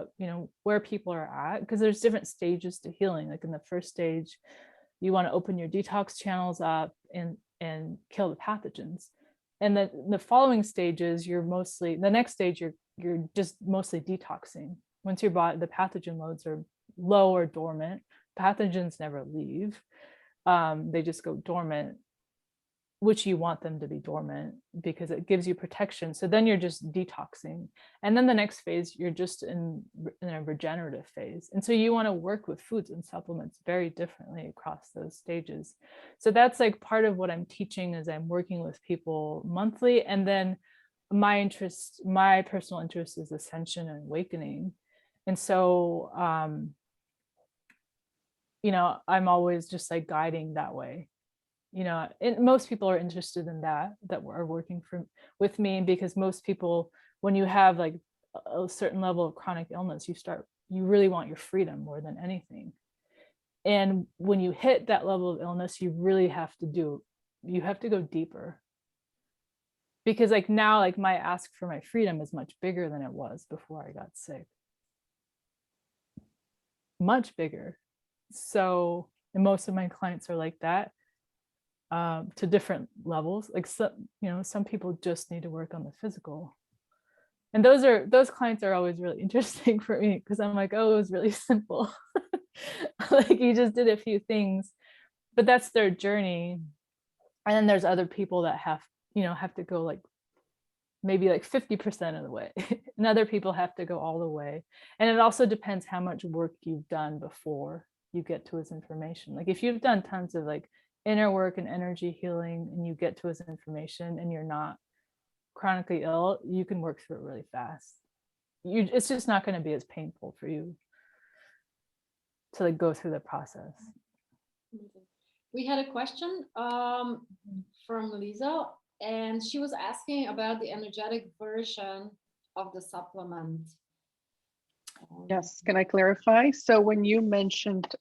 S2: where people are at, because there's different stages to healing. Like in the first stage, you want to open your detox channels up and kill the pathogens. And the following stages, the next stage, you're just mostly detoxing. Once your body, the pathogen loads are low or dormant, pathogens never leave. They just go dormant, which you want them to be dormant because it gives you protection. So then you're just detoxing. And then the next phase, you're just in a regenerative phase. And so you want to work with foods and supplements very differently across those stages. So that's like part of what I'm teaching, is I'm working with people monthly. And then my personal interest is ascension and awakening. And so, I'm always just like guiding that way. And most people are interested in that are working with me, because most people, when you have like a certain level of chronic illness, you really want your freedom more than anything. And when you hit that level of illness, you really have to go deeper, because like now, like my ask for my freedom is much bigger than it was before I got sick. Much bigger. So, and most of my clients are like that, to different levels. Like some people just need to work on the physical. And those clients are always really interesting for me, because I'm like, oh, it was really simple. Like you just did a few things, but that's their journey. And then there's other people that have to go like maybe like 50% of the way. And other people have to go all the way. And it also depends how much work you've done before you get to his information. Like if you've done tons of like inner work and energy healing, and you get to his information and you're not chronically ill, you can work through it really fast. It's just not going to be as painful for you to like go through the process.
S1: We had a question from Lisa, and she was asking about the energetic version of the supplement.
S3: Yes, can I clarify? So when you mentioned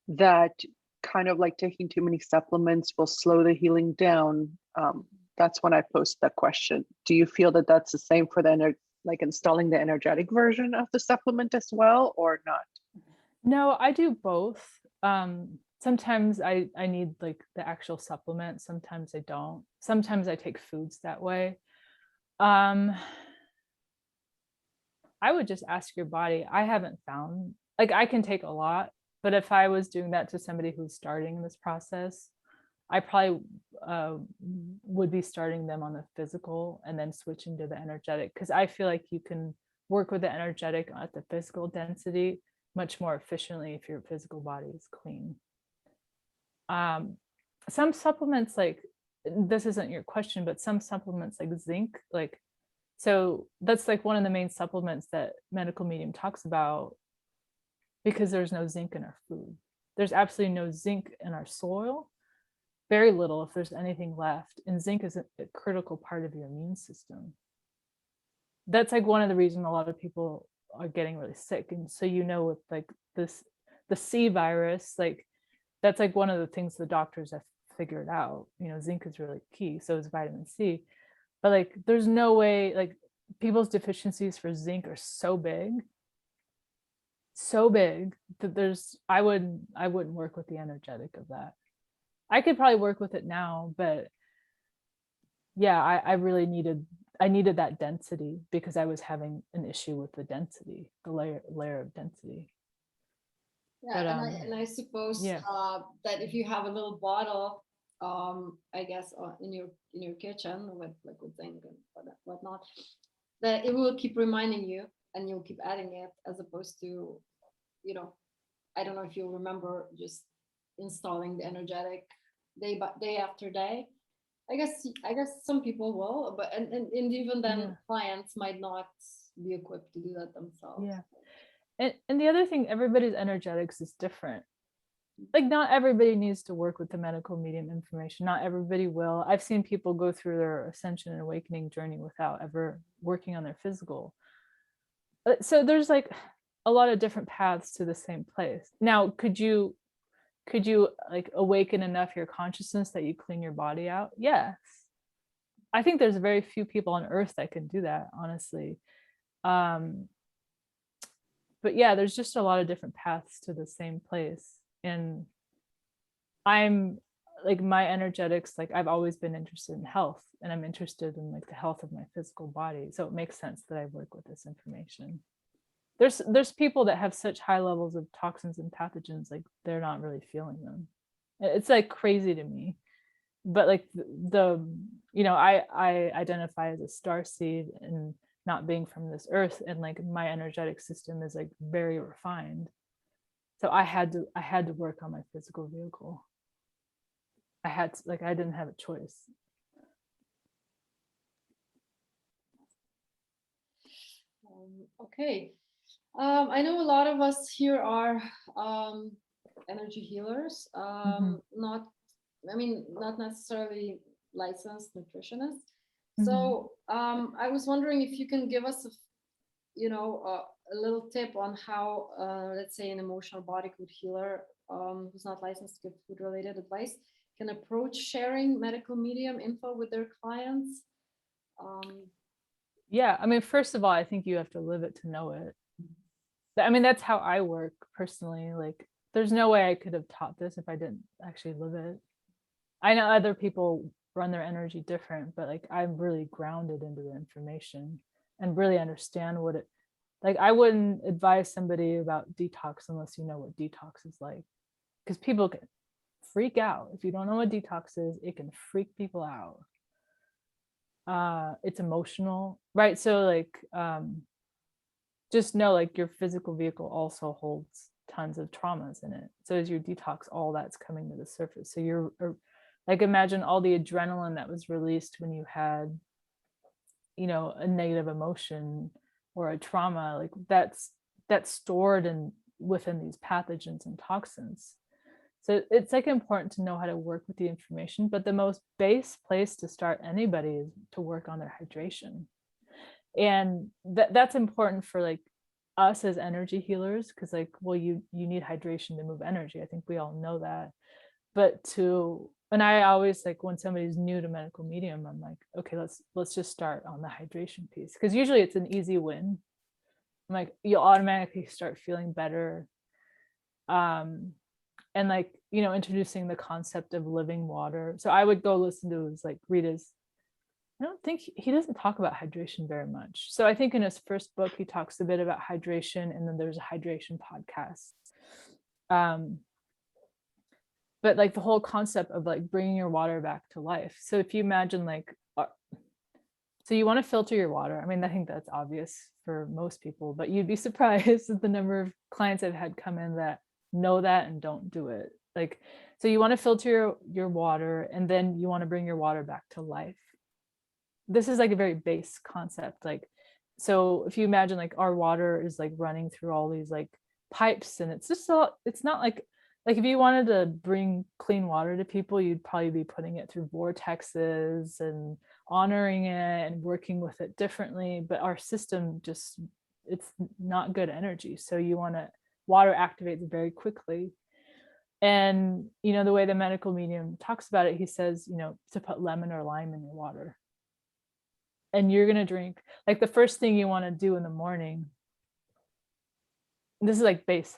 S3: that kind of like taking too many supplements will slow the healing down, that's when I posed that question. Do you feel that that's the same for like installing the energetic version of the supplement as well, or not?
S2: No, I do both. Sometimes I need like the actual supplement. Sometimes I don't. Sometimes I take foods that way. I would just ask your body. I haven't found, like I can take a lot, but if I was doing that to somebody who's starting this process, I probably would be starting them on the physical and then switching to the energetic, because I feel like you can work with the energetic at the physical density much more efficiently if your physical body is clean. Some supplements, like this isn't your question, but some supplements like zinc, like, so that's like one of the main supplements that Medical Medium talks about, because there's no zinc in our food. There's absolutely no zinc in our soil, very little if there's anything left. And zinc is a critical part of your immune system. That's like one of the reasons a lot of people are getting really sick. And so, with like the C virus, like that's like one of the things the doctors have figured out. Zinc is really key. So is vitamin C. But like there's no way, like people's deficiencies for zinc are so big that I wouldn't work with the energetic of that. I could probably work with it now, but yeah, I really needed that density, because I was having an issue with the density, the layer of density.
S1: Yeah, but, I suppose that if you have a little bottle, I guess in your kitchen with liquid zinc and whatnot, that it will keep reminding you, and you'll keep adding it, as opposed to, I don't know if you'll remember just installing the energetic day after day. I guess some people will, but and even then, clients might not be equipped to do that themselves.
S2: Yeah. And the other thing, everybody's energetics is different. Like not everybody needs to work with the medical medium information. Not everybody will. I've seen people go through their ascension and awakening journey without ever working on their physical. So there's like a lot of different paths to the same place. Now, could you like awaken enough your consciousness that you clean your body out? Yes. I think there's very few people on earth that can do that, honestly. But yeah, there's just a lot of different paths to the same place. And I'm like, my energetics, like I've always been interested in health, and I'm interested in like the health of my physical body. So it makes sense that I work with this information. There's people that have such high levels of toxins and pathogens, like they're not really feeling them. It's like crazy to me. But like I identify as a star seed, and not being from this earth, and like my energetic system is like very refined. So I had to work on my physical vehicle. I didn't have a choice.
S1: Okay. I know a lot of us here are energy healers, not, I mean, not necessarily licensed nutritionists. So I was wondering if you can give us a little tip on how, let's say, an emotional body code healer who's not licensed to give food related advice can approach sharing medical medium info with their clients.
S2: Yeah, I mean, first of all, I think you have to live it to know it. I mean, that's how I work personally. Like, there's no way I could have taught this if I didn't actually live it. I know other people run their energy different, but like I'm really grounded into the information and really understand what it, like I wouldn't advise somebody about detox unless you know what detox is like. Because people can freak out. If you don't know what detox is, it can freak people out. It's emotional, right? So like just know like your physical vehicle also holds tons of traumas in it. So as your detox, all that's coming to the surface. So you're like, imagine all the adrenaline that was released when you had, you know, a negative emotion or a trauma, like that's stored in within these pathogens and toxins. So it's like important to know how to work with the information, but the most base place to start anybody is to work on their hydration. And that's important for like us as energy healers, because like, well, you need hydration to move energy. I think we all know that. But and I always like when somebody's new to medical medium, I'm like, okay, let's just start on the hydration piece, because usually it's an easy win. I'm like, you'll automatically start feeling better. And like, you know, introducing the concept of living water. So I would go listen to his, like, Rita's, I don't think he doesn't talk about hydration very much. So I think in his first book, he talks a bit about hydration, and then there's a hydration podcast. But like the whole concept of like bringing your water back to life. So if you imagine like, so you want to filter your water. I mean, I think that's obvious for most people, but you'd be surprised at the number of clients I've had come in that know that and don't do it. Like, so you want to filter your water, and then you want to bring your water back to life. This is like a very base concept. Like, so if you imagine like our water is like running through all these like pipes, and it's just it's not like if you wanted to bring clean water to people, you'd probably be putting it through vortexes and honoring it and working with it differently. But our system just, it's not good energy. So you want to, water activates very quickly. And, you know, the way the medical medium talks about it, he says, you know, to put lemon or lime in your water. And you're going to drink, like the first thing you want to do in the morning, this is like base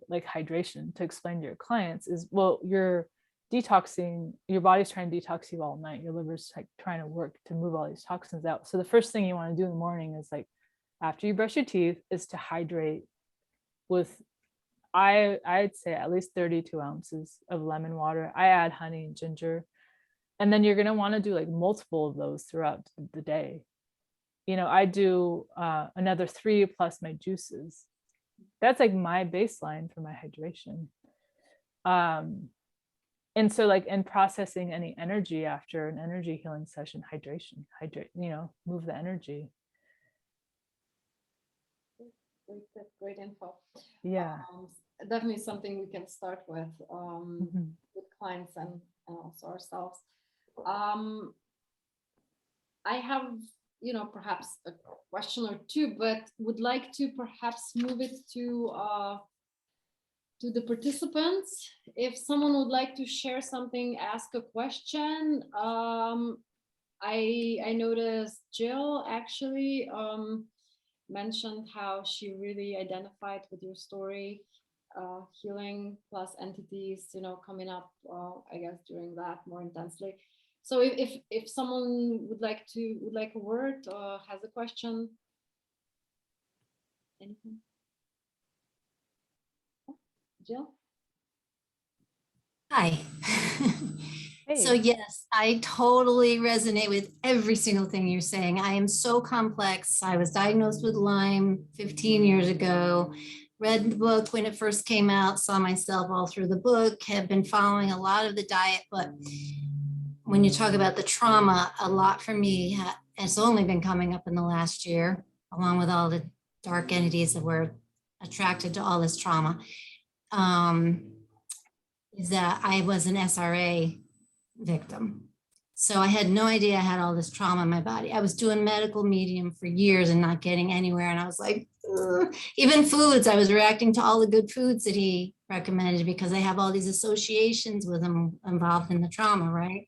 S2: like hydration to explain to your clients, is, well, you're detoxing, your body's trying to detox you all night, your liver's like trying to work to move all these toxins out. So the first thing you want to do in the morning is like, after you brush your teeth, is to hydrate with, I'd say at least 32 ounces of lemon water. I add honey and ginger. And then you're going to want to do like multiple of those throughout the day. You know, I do another 3 plus my juices. That's like my baseline for my hydration. And so like in processing any energy after an energy healing session, hydration, you know, move the energy.
S1: Great info.
S2: Yeah.
S1: Definitely something we can start with clients and also ourselves. I have, you know, perhaps a question or two, but would like to perhaps move it to the participants. If someone would like to share something, ask a question. I noticed Jill actually mentioned how she really identified with your story, healing plus entities, you know, coming up, I guess, during that more intensely. So if someone would like a word or has a question, anything? Jill?
S4: Hi.
S2: Hey.
S4: So yes, I totally resonate with every single thing you're saying. I am so complex. I was diagnosed with Lyme 15 years ago, read the book when it first came out, saw myself all through the book, have been following a lot of the diet, but when you talk about the trauma, a lot for me has only been coming up in the last year, along with all the dark entities that were attracted to all this trauma, is that I was an SRA victim. So I had no idea I had all this trauma in my body. I was doing medical medium for years and not getting anywhere. And I was like, ugh. Even foods, I was reacting to all the good foods that he recommended because they have all these associations with them involved in the trauma, right?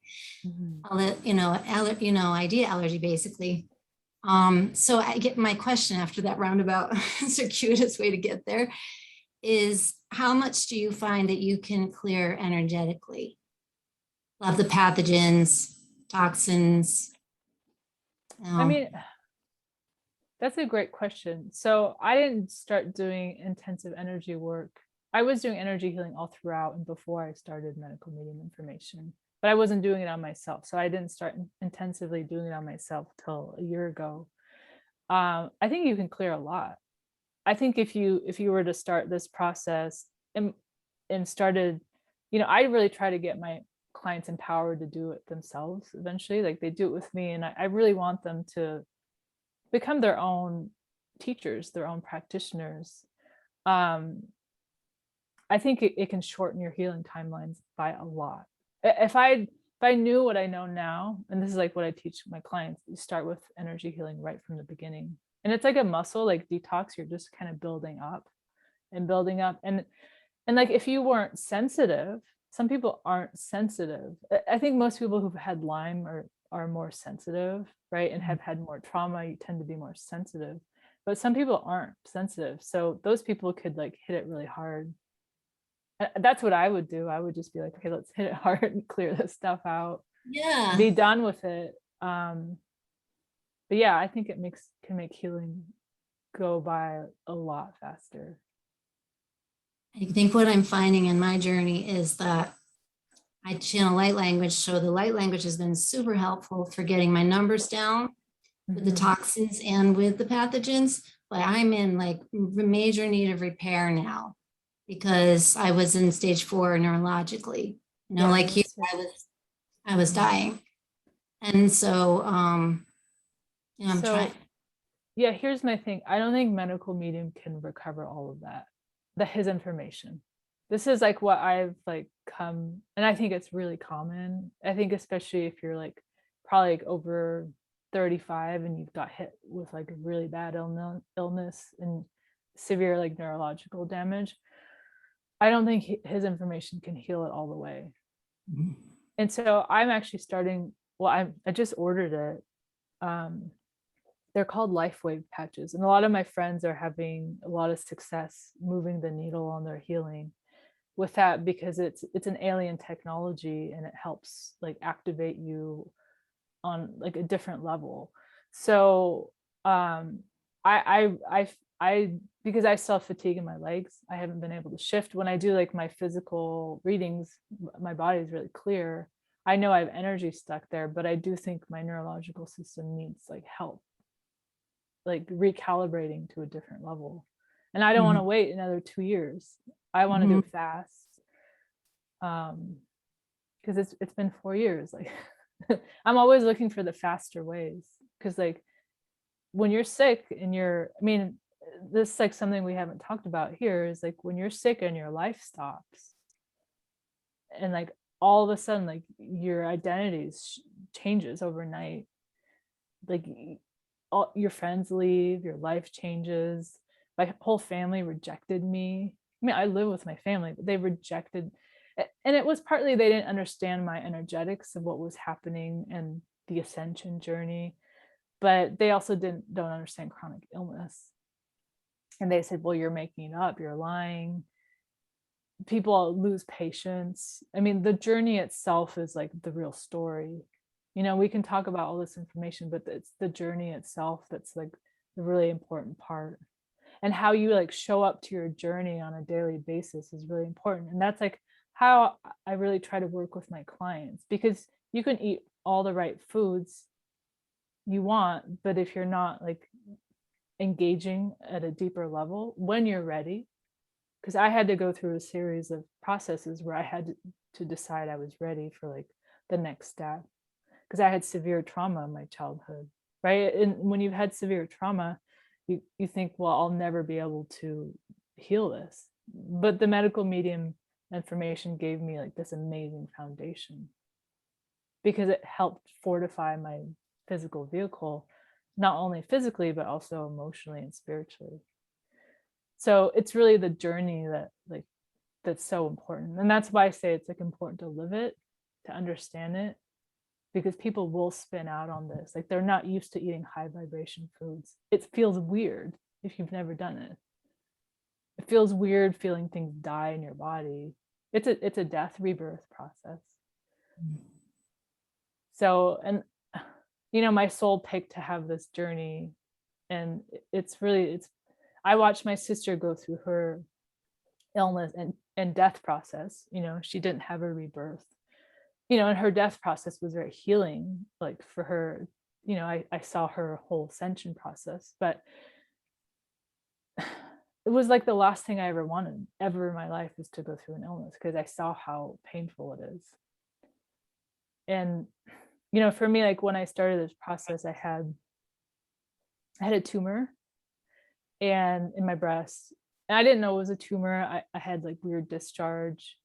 S4: All that, idea allergy basically. So I get my question after that roundabout circuitous way to get there is how much do you find that you can clear energetically of the pathogens, toxins?
S2: I mean, that's a great question. So I didn't start doing intensive energy work. I was doing energy healing all throughout and before I started medical medium information, but I wasn't doing it on myself. So I didn't start intensively doing it on myself till a year ago. I think you can clear a lot. I think if you were to start this process and started, I really try to get my clients empowered to do it themselves eventually. Like they do it with me, and I really want them to become their own teachers, their own practitioners. I think it can shorten your healing timelines by a lot. If I knew what I know now, and this is like what I teach my clients, you start with energy healing right from the beginning. And it's like a muscle, like detox, you're just kind of building up and building up. And like if you weren't sensitive, some people aren't sensitive. I think most people who've had Lyme are more sensitive, right? And have had more trauma, you tend to be more sensitive. But some people aren't sensitive. So those people could like hit it really hard. That's what I would do. I would just be like, okay, let's hit it hard and clear this stuff out.
S4: Yeah.
S2: Be done with it. But yeah, I think it can make healing go by a lot faster.
S4: I think what I'm finding in my journey is that I channel light language. So the light language has been super helpful for getting my numbers down with the toxins and with the pathogens. But I'm in like major need of repair now because I was in stage 4 neurologically.
S2: Yeah,
S4: like you, I was dying. And so, I'm trying.
S2: Yeah, here's my thing. I don't think medical medium can recover all of that, his information. This is like what I've like come, and I think it's really common. I think especially if you're like probably like over 35 and you've got hit with like a really bad illness and severe like neurological damage. I don't think his information can heal it all the way. And so I'm actually starting, I just ordered it. They're called LifeWave patches. And a lot of my friends are having a lot of success moving the needle on their healing with that because it's an alien technology and it helps like activate you on like a different level. So I because I still have fatigue in my legs, I haven't been able to shift. When I do like my physical readings, my body is really clear. I know I have energy stuck there, but I do think my neurological system needs like help, like recalibrating to a different level. And I don't want to wait another 2 years. I want to do it fast. Because it's been 4 years. Like I'm always looking for the faster ways. Because like when you're sick and this is like something we haven't talked about here is like when you're sick and your life stops and like all of a sudden like your identity changes overnight, like all your friends leave, your life changes. My whole family rejected me. I mean, I live with my family, but they rejected, and it was partly they didn't understand my energetics of what was happening and the ascension journey, but they also don't understand chronic illness. And they said, well, you're making it up, you're lying. People lose patience. I mean, the journey itself is like the real story. We can talk about all this information, but it's the journey itself that's like the really important part. And how you like show up to your journey on a daily basis is really important. And that's like how I really try to work with my clients, because you can eat all the right foods you want, but if you're not like engaging at a deeper level when you're ready, because I had to go through a series of processes where I had to decide I was ready for like the next step, because I had severe trauma in my childhood, right? And when you've had severe trauma, you think, well, I'll never be able to heal this. But the medical medium information gave me like this amazing foundation, because it helped fortify my physical vehicle, not only physically, but also emotionally and spiritually. So it's really the journey that's so important. And that's why I say it's like important to live it, to understand it, because people will spin out on this. Like, they're not used to eating high vibration foods. It feels weird if you've never done it. It feels weird feeling things die in your body. It's a death rebirth process. So, and my soul picked to have this journey, and I watched my sister go through her illness and death process. She didn't have a rebirth, and her death process was very healing, like for her. I saw her whole ascension process, but it was like the last thing I ever wanted ever in my life is to go through an illness, because I saw how painful it is. And for me, like when I started this process, I had a tumor and in my breast, and I didn't know it was a tumor. I had like weird discharge,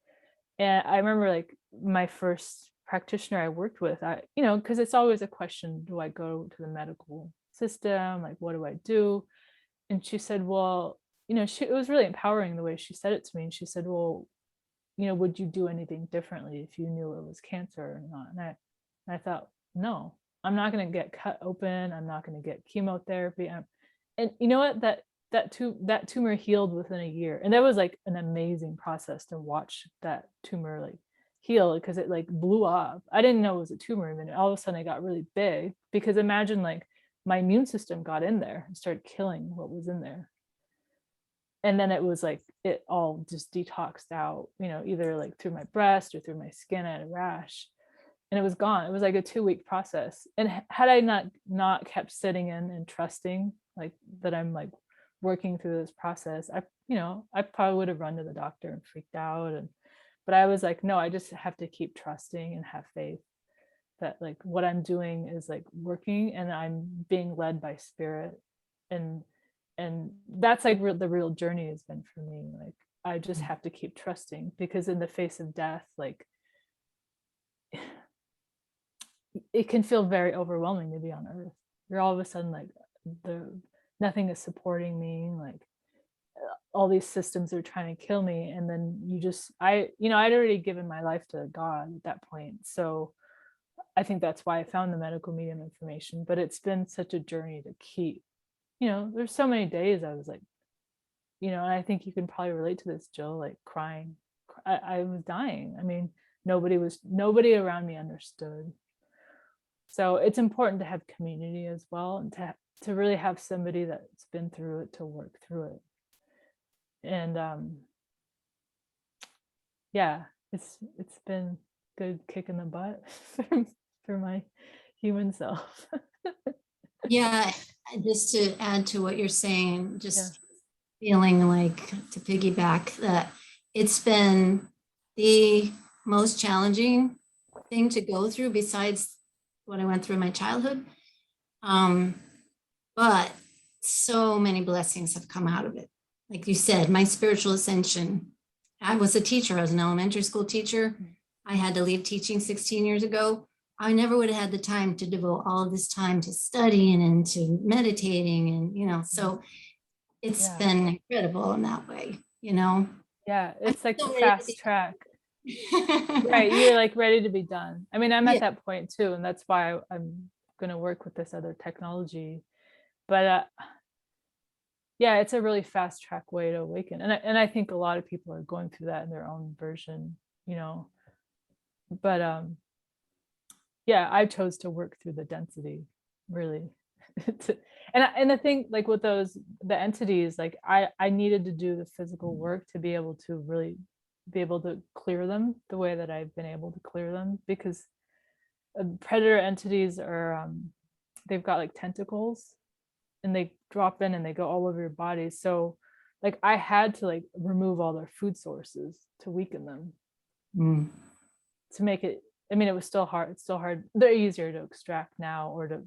S2: and I remember like my first practitioner I worked with, because it's always a question, do I go to the medical system, like what do I do? And she said, well, it was really empowering the way she said it to me. And she said, well, would you do anything differently if you knew it was cancer or not? And I thought, no, I'm not going to get cut open. I'm not going to get chemotherapy. And you know what? That tumor healed within a year. And that was like an amazing process to watch that tumor like heal, because it like blew up. I didn't know it was a tumor. And then all of a sudden it got really big, because imagine like my immune system got in there and started killing what was in there. And then it was like it all just detoxed out, either like through my breast or through my skin. I had a rash, and it was gone. It was like a 2-week process. And had I not kept sitting in and trusting like that I'm like working through this process, I probably would have run to the doctor and freaked out. But I was like, no, I just have to keep trusting and have faith that like what I'm doing is like working, and I'm being led by spirit. And that's like the real journey has been for me. Like, I just have to keep trusting, because in the face of death, like it can feel very overwhelming to be on earth. You're all of a sudden like nothing is supporting me, like all these systems are trying to kill me. And then I'd already given my life to God at that point. So I think that's why I found the medical medium information. But it's been such a journey to keep, there's so many days I was like, and I think you can probably relate to this, Jill, like crying. I was dying. I mean, nobody around me understood. So it's important to have community as well, and to really have somebody that's been through it to work through it. And yeah, it's been good kick in the butt for my human self.
S4: Yeah, just to add to what you're saying, just feeling like, to piggyback, that it's been the most challenging thing to go through besides what I went through in my childhood. But so many blessings have come out of it. Like you said, my spiritual ascension. I was a teacher. I was an elementary school teacher. I had to leave teaching 16 years ago. I never would have had the time to devote all of this time to studying and to meditating, and so it's been incredible in that way.
S2: Yeah, it's like
S4: so
S2: the
S4: ready to
S2: fast
S4: be-
S2: track. Right, you're like ready to be done. I mean, I'm
S4: Yeah.
S2: at that point too, and that's why I'm going to work with this other technology. But yeah, it's a really fast track way to awaken, and I think a lot of people are going through that in their own version, but yeah, I chose to work through the density, really. And the thing, like with the entities, like I needed to do the physical work to be able to really be able to clear them the way that I've been able to clear them, because predator entities are they've got like tentacles, and they drop in and they go all over your body. So like I had to like remove all their food sources to weaken them, to make it, I mean, it was still hard. It's still hard. They're easier to extract now, or to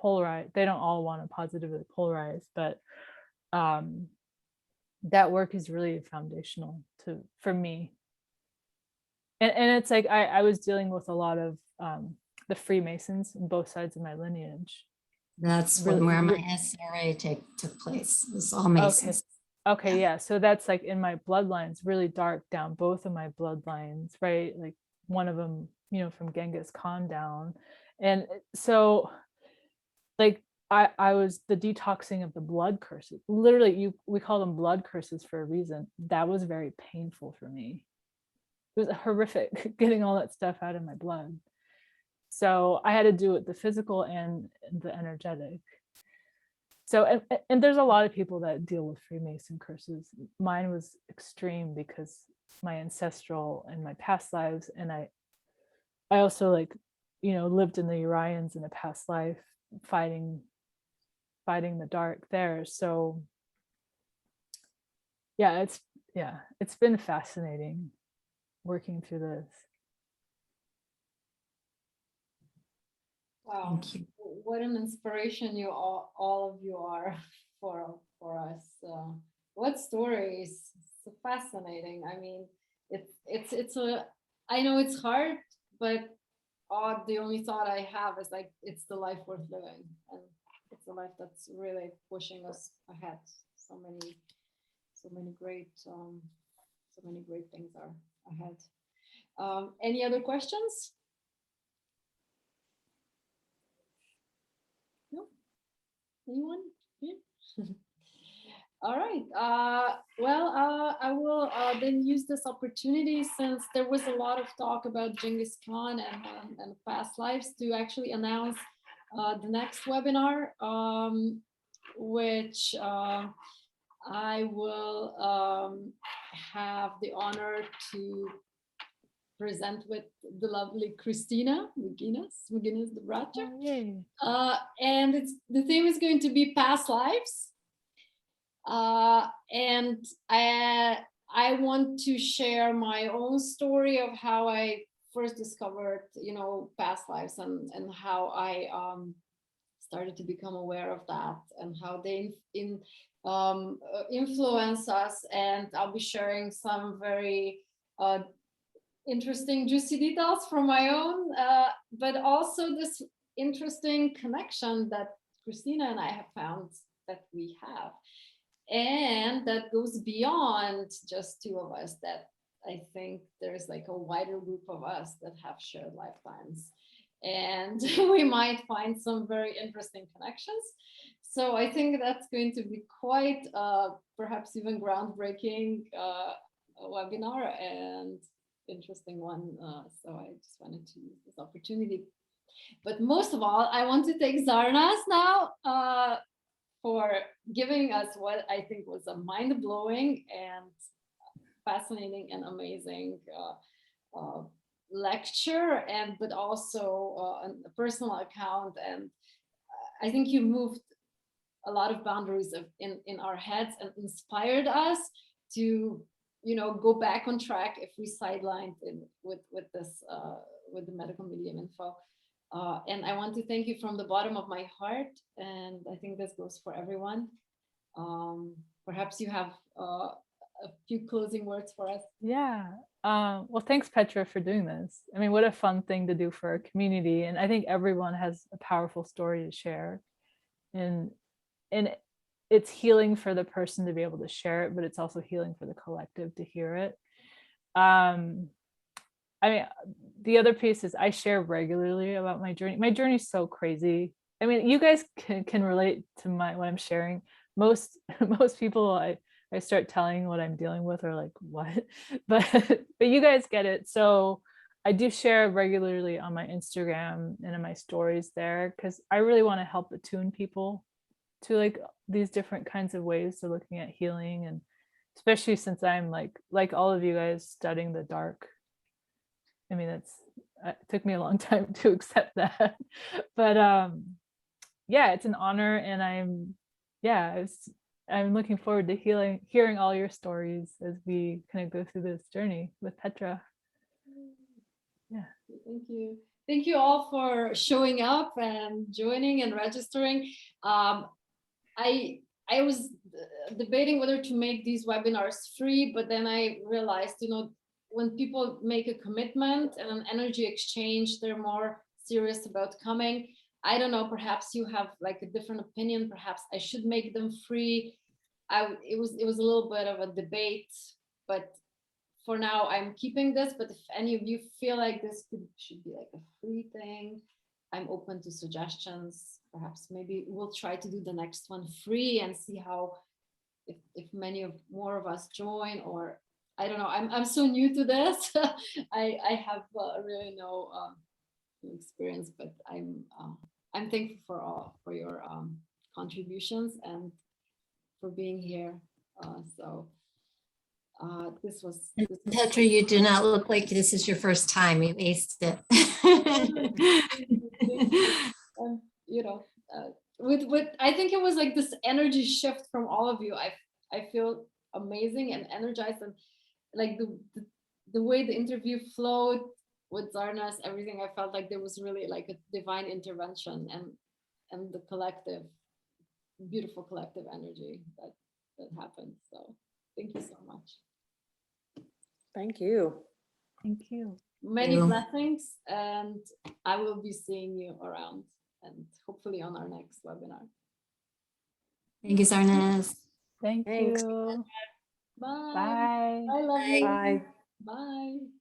S2: polarize. They don't all want to positively polarize, but that work is really foundational for me. And it's like I was dealing with a lot of the Freemasons in both sides of my lineage.
S4: That's
S2: Really-
S4: where my
S2: re-
S4: SRA took place. It was all Masons.
S2: Okay, yeah. So that's like in my bloodlines, really dark down both of my bloodlines, right? Like one of them, from Genghis Khan down. And so like I was the detoxing of the blood curses. Literally, we call them blood curses for a reason. That was very painful for me. It was horrific getting all that stuff out of my blood. So I had to do it the physical and the energetic. So, and there's a lot of people that deal with Freemason curses. Mine was extreme because my ancestral and my past lives. And I also lived in the Urians in a past life, fighting the dark there. So it's been fascinating working through this.
S1: Wow.
S4: Thank you.
S1: What an inspiration you all of you are for us. What stories? So fascinating. I mean, I know it's hard, but the only thought I have is like it's the life worth living, and it's a life that's really pushing us ahead. So many great things are ahead. Any other questions? No? Anyone? Yeah. All right. I will then use this opportunity, since there was a lot of talk about Genghis Khan and past lives, to actually announce the next webinar, which I will have the honor to present with the lovely Christina McGuinness de Bracher.
S2: Oh, yay.
S1: And the theme is going to be past lives. And I want to share my own story of how I first discovered, past lives, and how I started to become aware of that, and how they influence us. And I'll be sharing some very interesting, juicy details from my own, but also this interesting connection that Christina and I have found that we have. And that goes beyond just two of us, that I think there's like a wider group of us that have shared lifetimes. And we might find some very interesting connections. So I think that's going to be quite perhaps even groundbreaking webinar, and interesting one. So I just wanted to use this opportunity. But most of all, I want to thank Zarnas now for giving us what I think was a mind-blowing and fascinating and amazing lecture, but also a personal account. And I think you moved a lot of boundaries in our heads and inspired us to go back on track if we sidelined with the medical medium info. And I want to thank you from the bottom of my heart, and I think this goes for everyone. Perhaps you have a few closing words for us.
S2: Yeah. Well, thanks, Petra, for doing this. I mean, what a fun thing to do for our community. And I think everyone has a powerful story to share. And it's healing for the person to be able to share it, but it's also healing for the collective to hear it. I mean, the other piece is I share regularly about my journey. My journey is so crazy. I mean, you guys can relate to what I'm sharing. Most people I start telling what I'm dealing with are like, what? But you guys get it. So I do share regularly on my Instagram and in my stories there, because I really want to help attune people to like these different kinds of ways of looking at healing, and especially since I'm like all of you guys studying the dark. I mean, it took me a long time to accept that, but yeah, it's an honor, and I'm looking forward to hearing all your stories as we kind of go through this journey with Petra. Yeah.
S1: Thank you. Thank you all for showing up and joining and registering. I was debating whether to make these webinars free, but then I realized, when people make a commitment and an energy exchange, they're more serious about coming. I don't know, perhaps you have like a different opinion. Perhaps I should make them free. It was a little bit of a debate, but for now I'm keeping this. But if any of you feel like this should be like a free thing, I'm open to suggestions. Perhaps maybe we'll try to do the next one free and see how, if more of us join, or I don't know. I'm so new to this. I have really no experience, but I'm thankful for your contributions and for being here. This was
S4: Petra, you do not look like this is your first time. You aced it.
S1: With I think it was like this energy shift from all of you. I feel amazing and energized, and like the way the interview flowed with Zarnas, everything, I felt like there was really like a divine intervention and the collective, beautiful collective energy that happened. So thank you so much.
S5: Thank you.
S2: Thank you.
S1: Many
S4: you.
S1: blessings, and I will be seeing you around and hopefully on our next webinar.
S4: Thank you, Zarnas.
S2: Thank
S5: Thanks.
S2: you.
S1: Bye.
S2: Bye.
S1: Bye, lovely.
S5: Bye.
S1: Bye.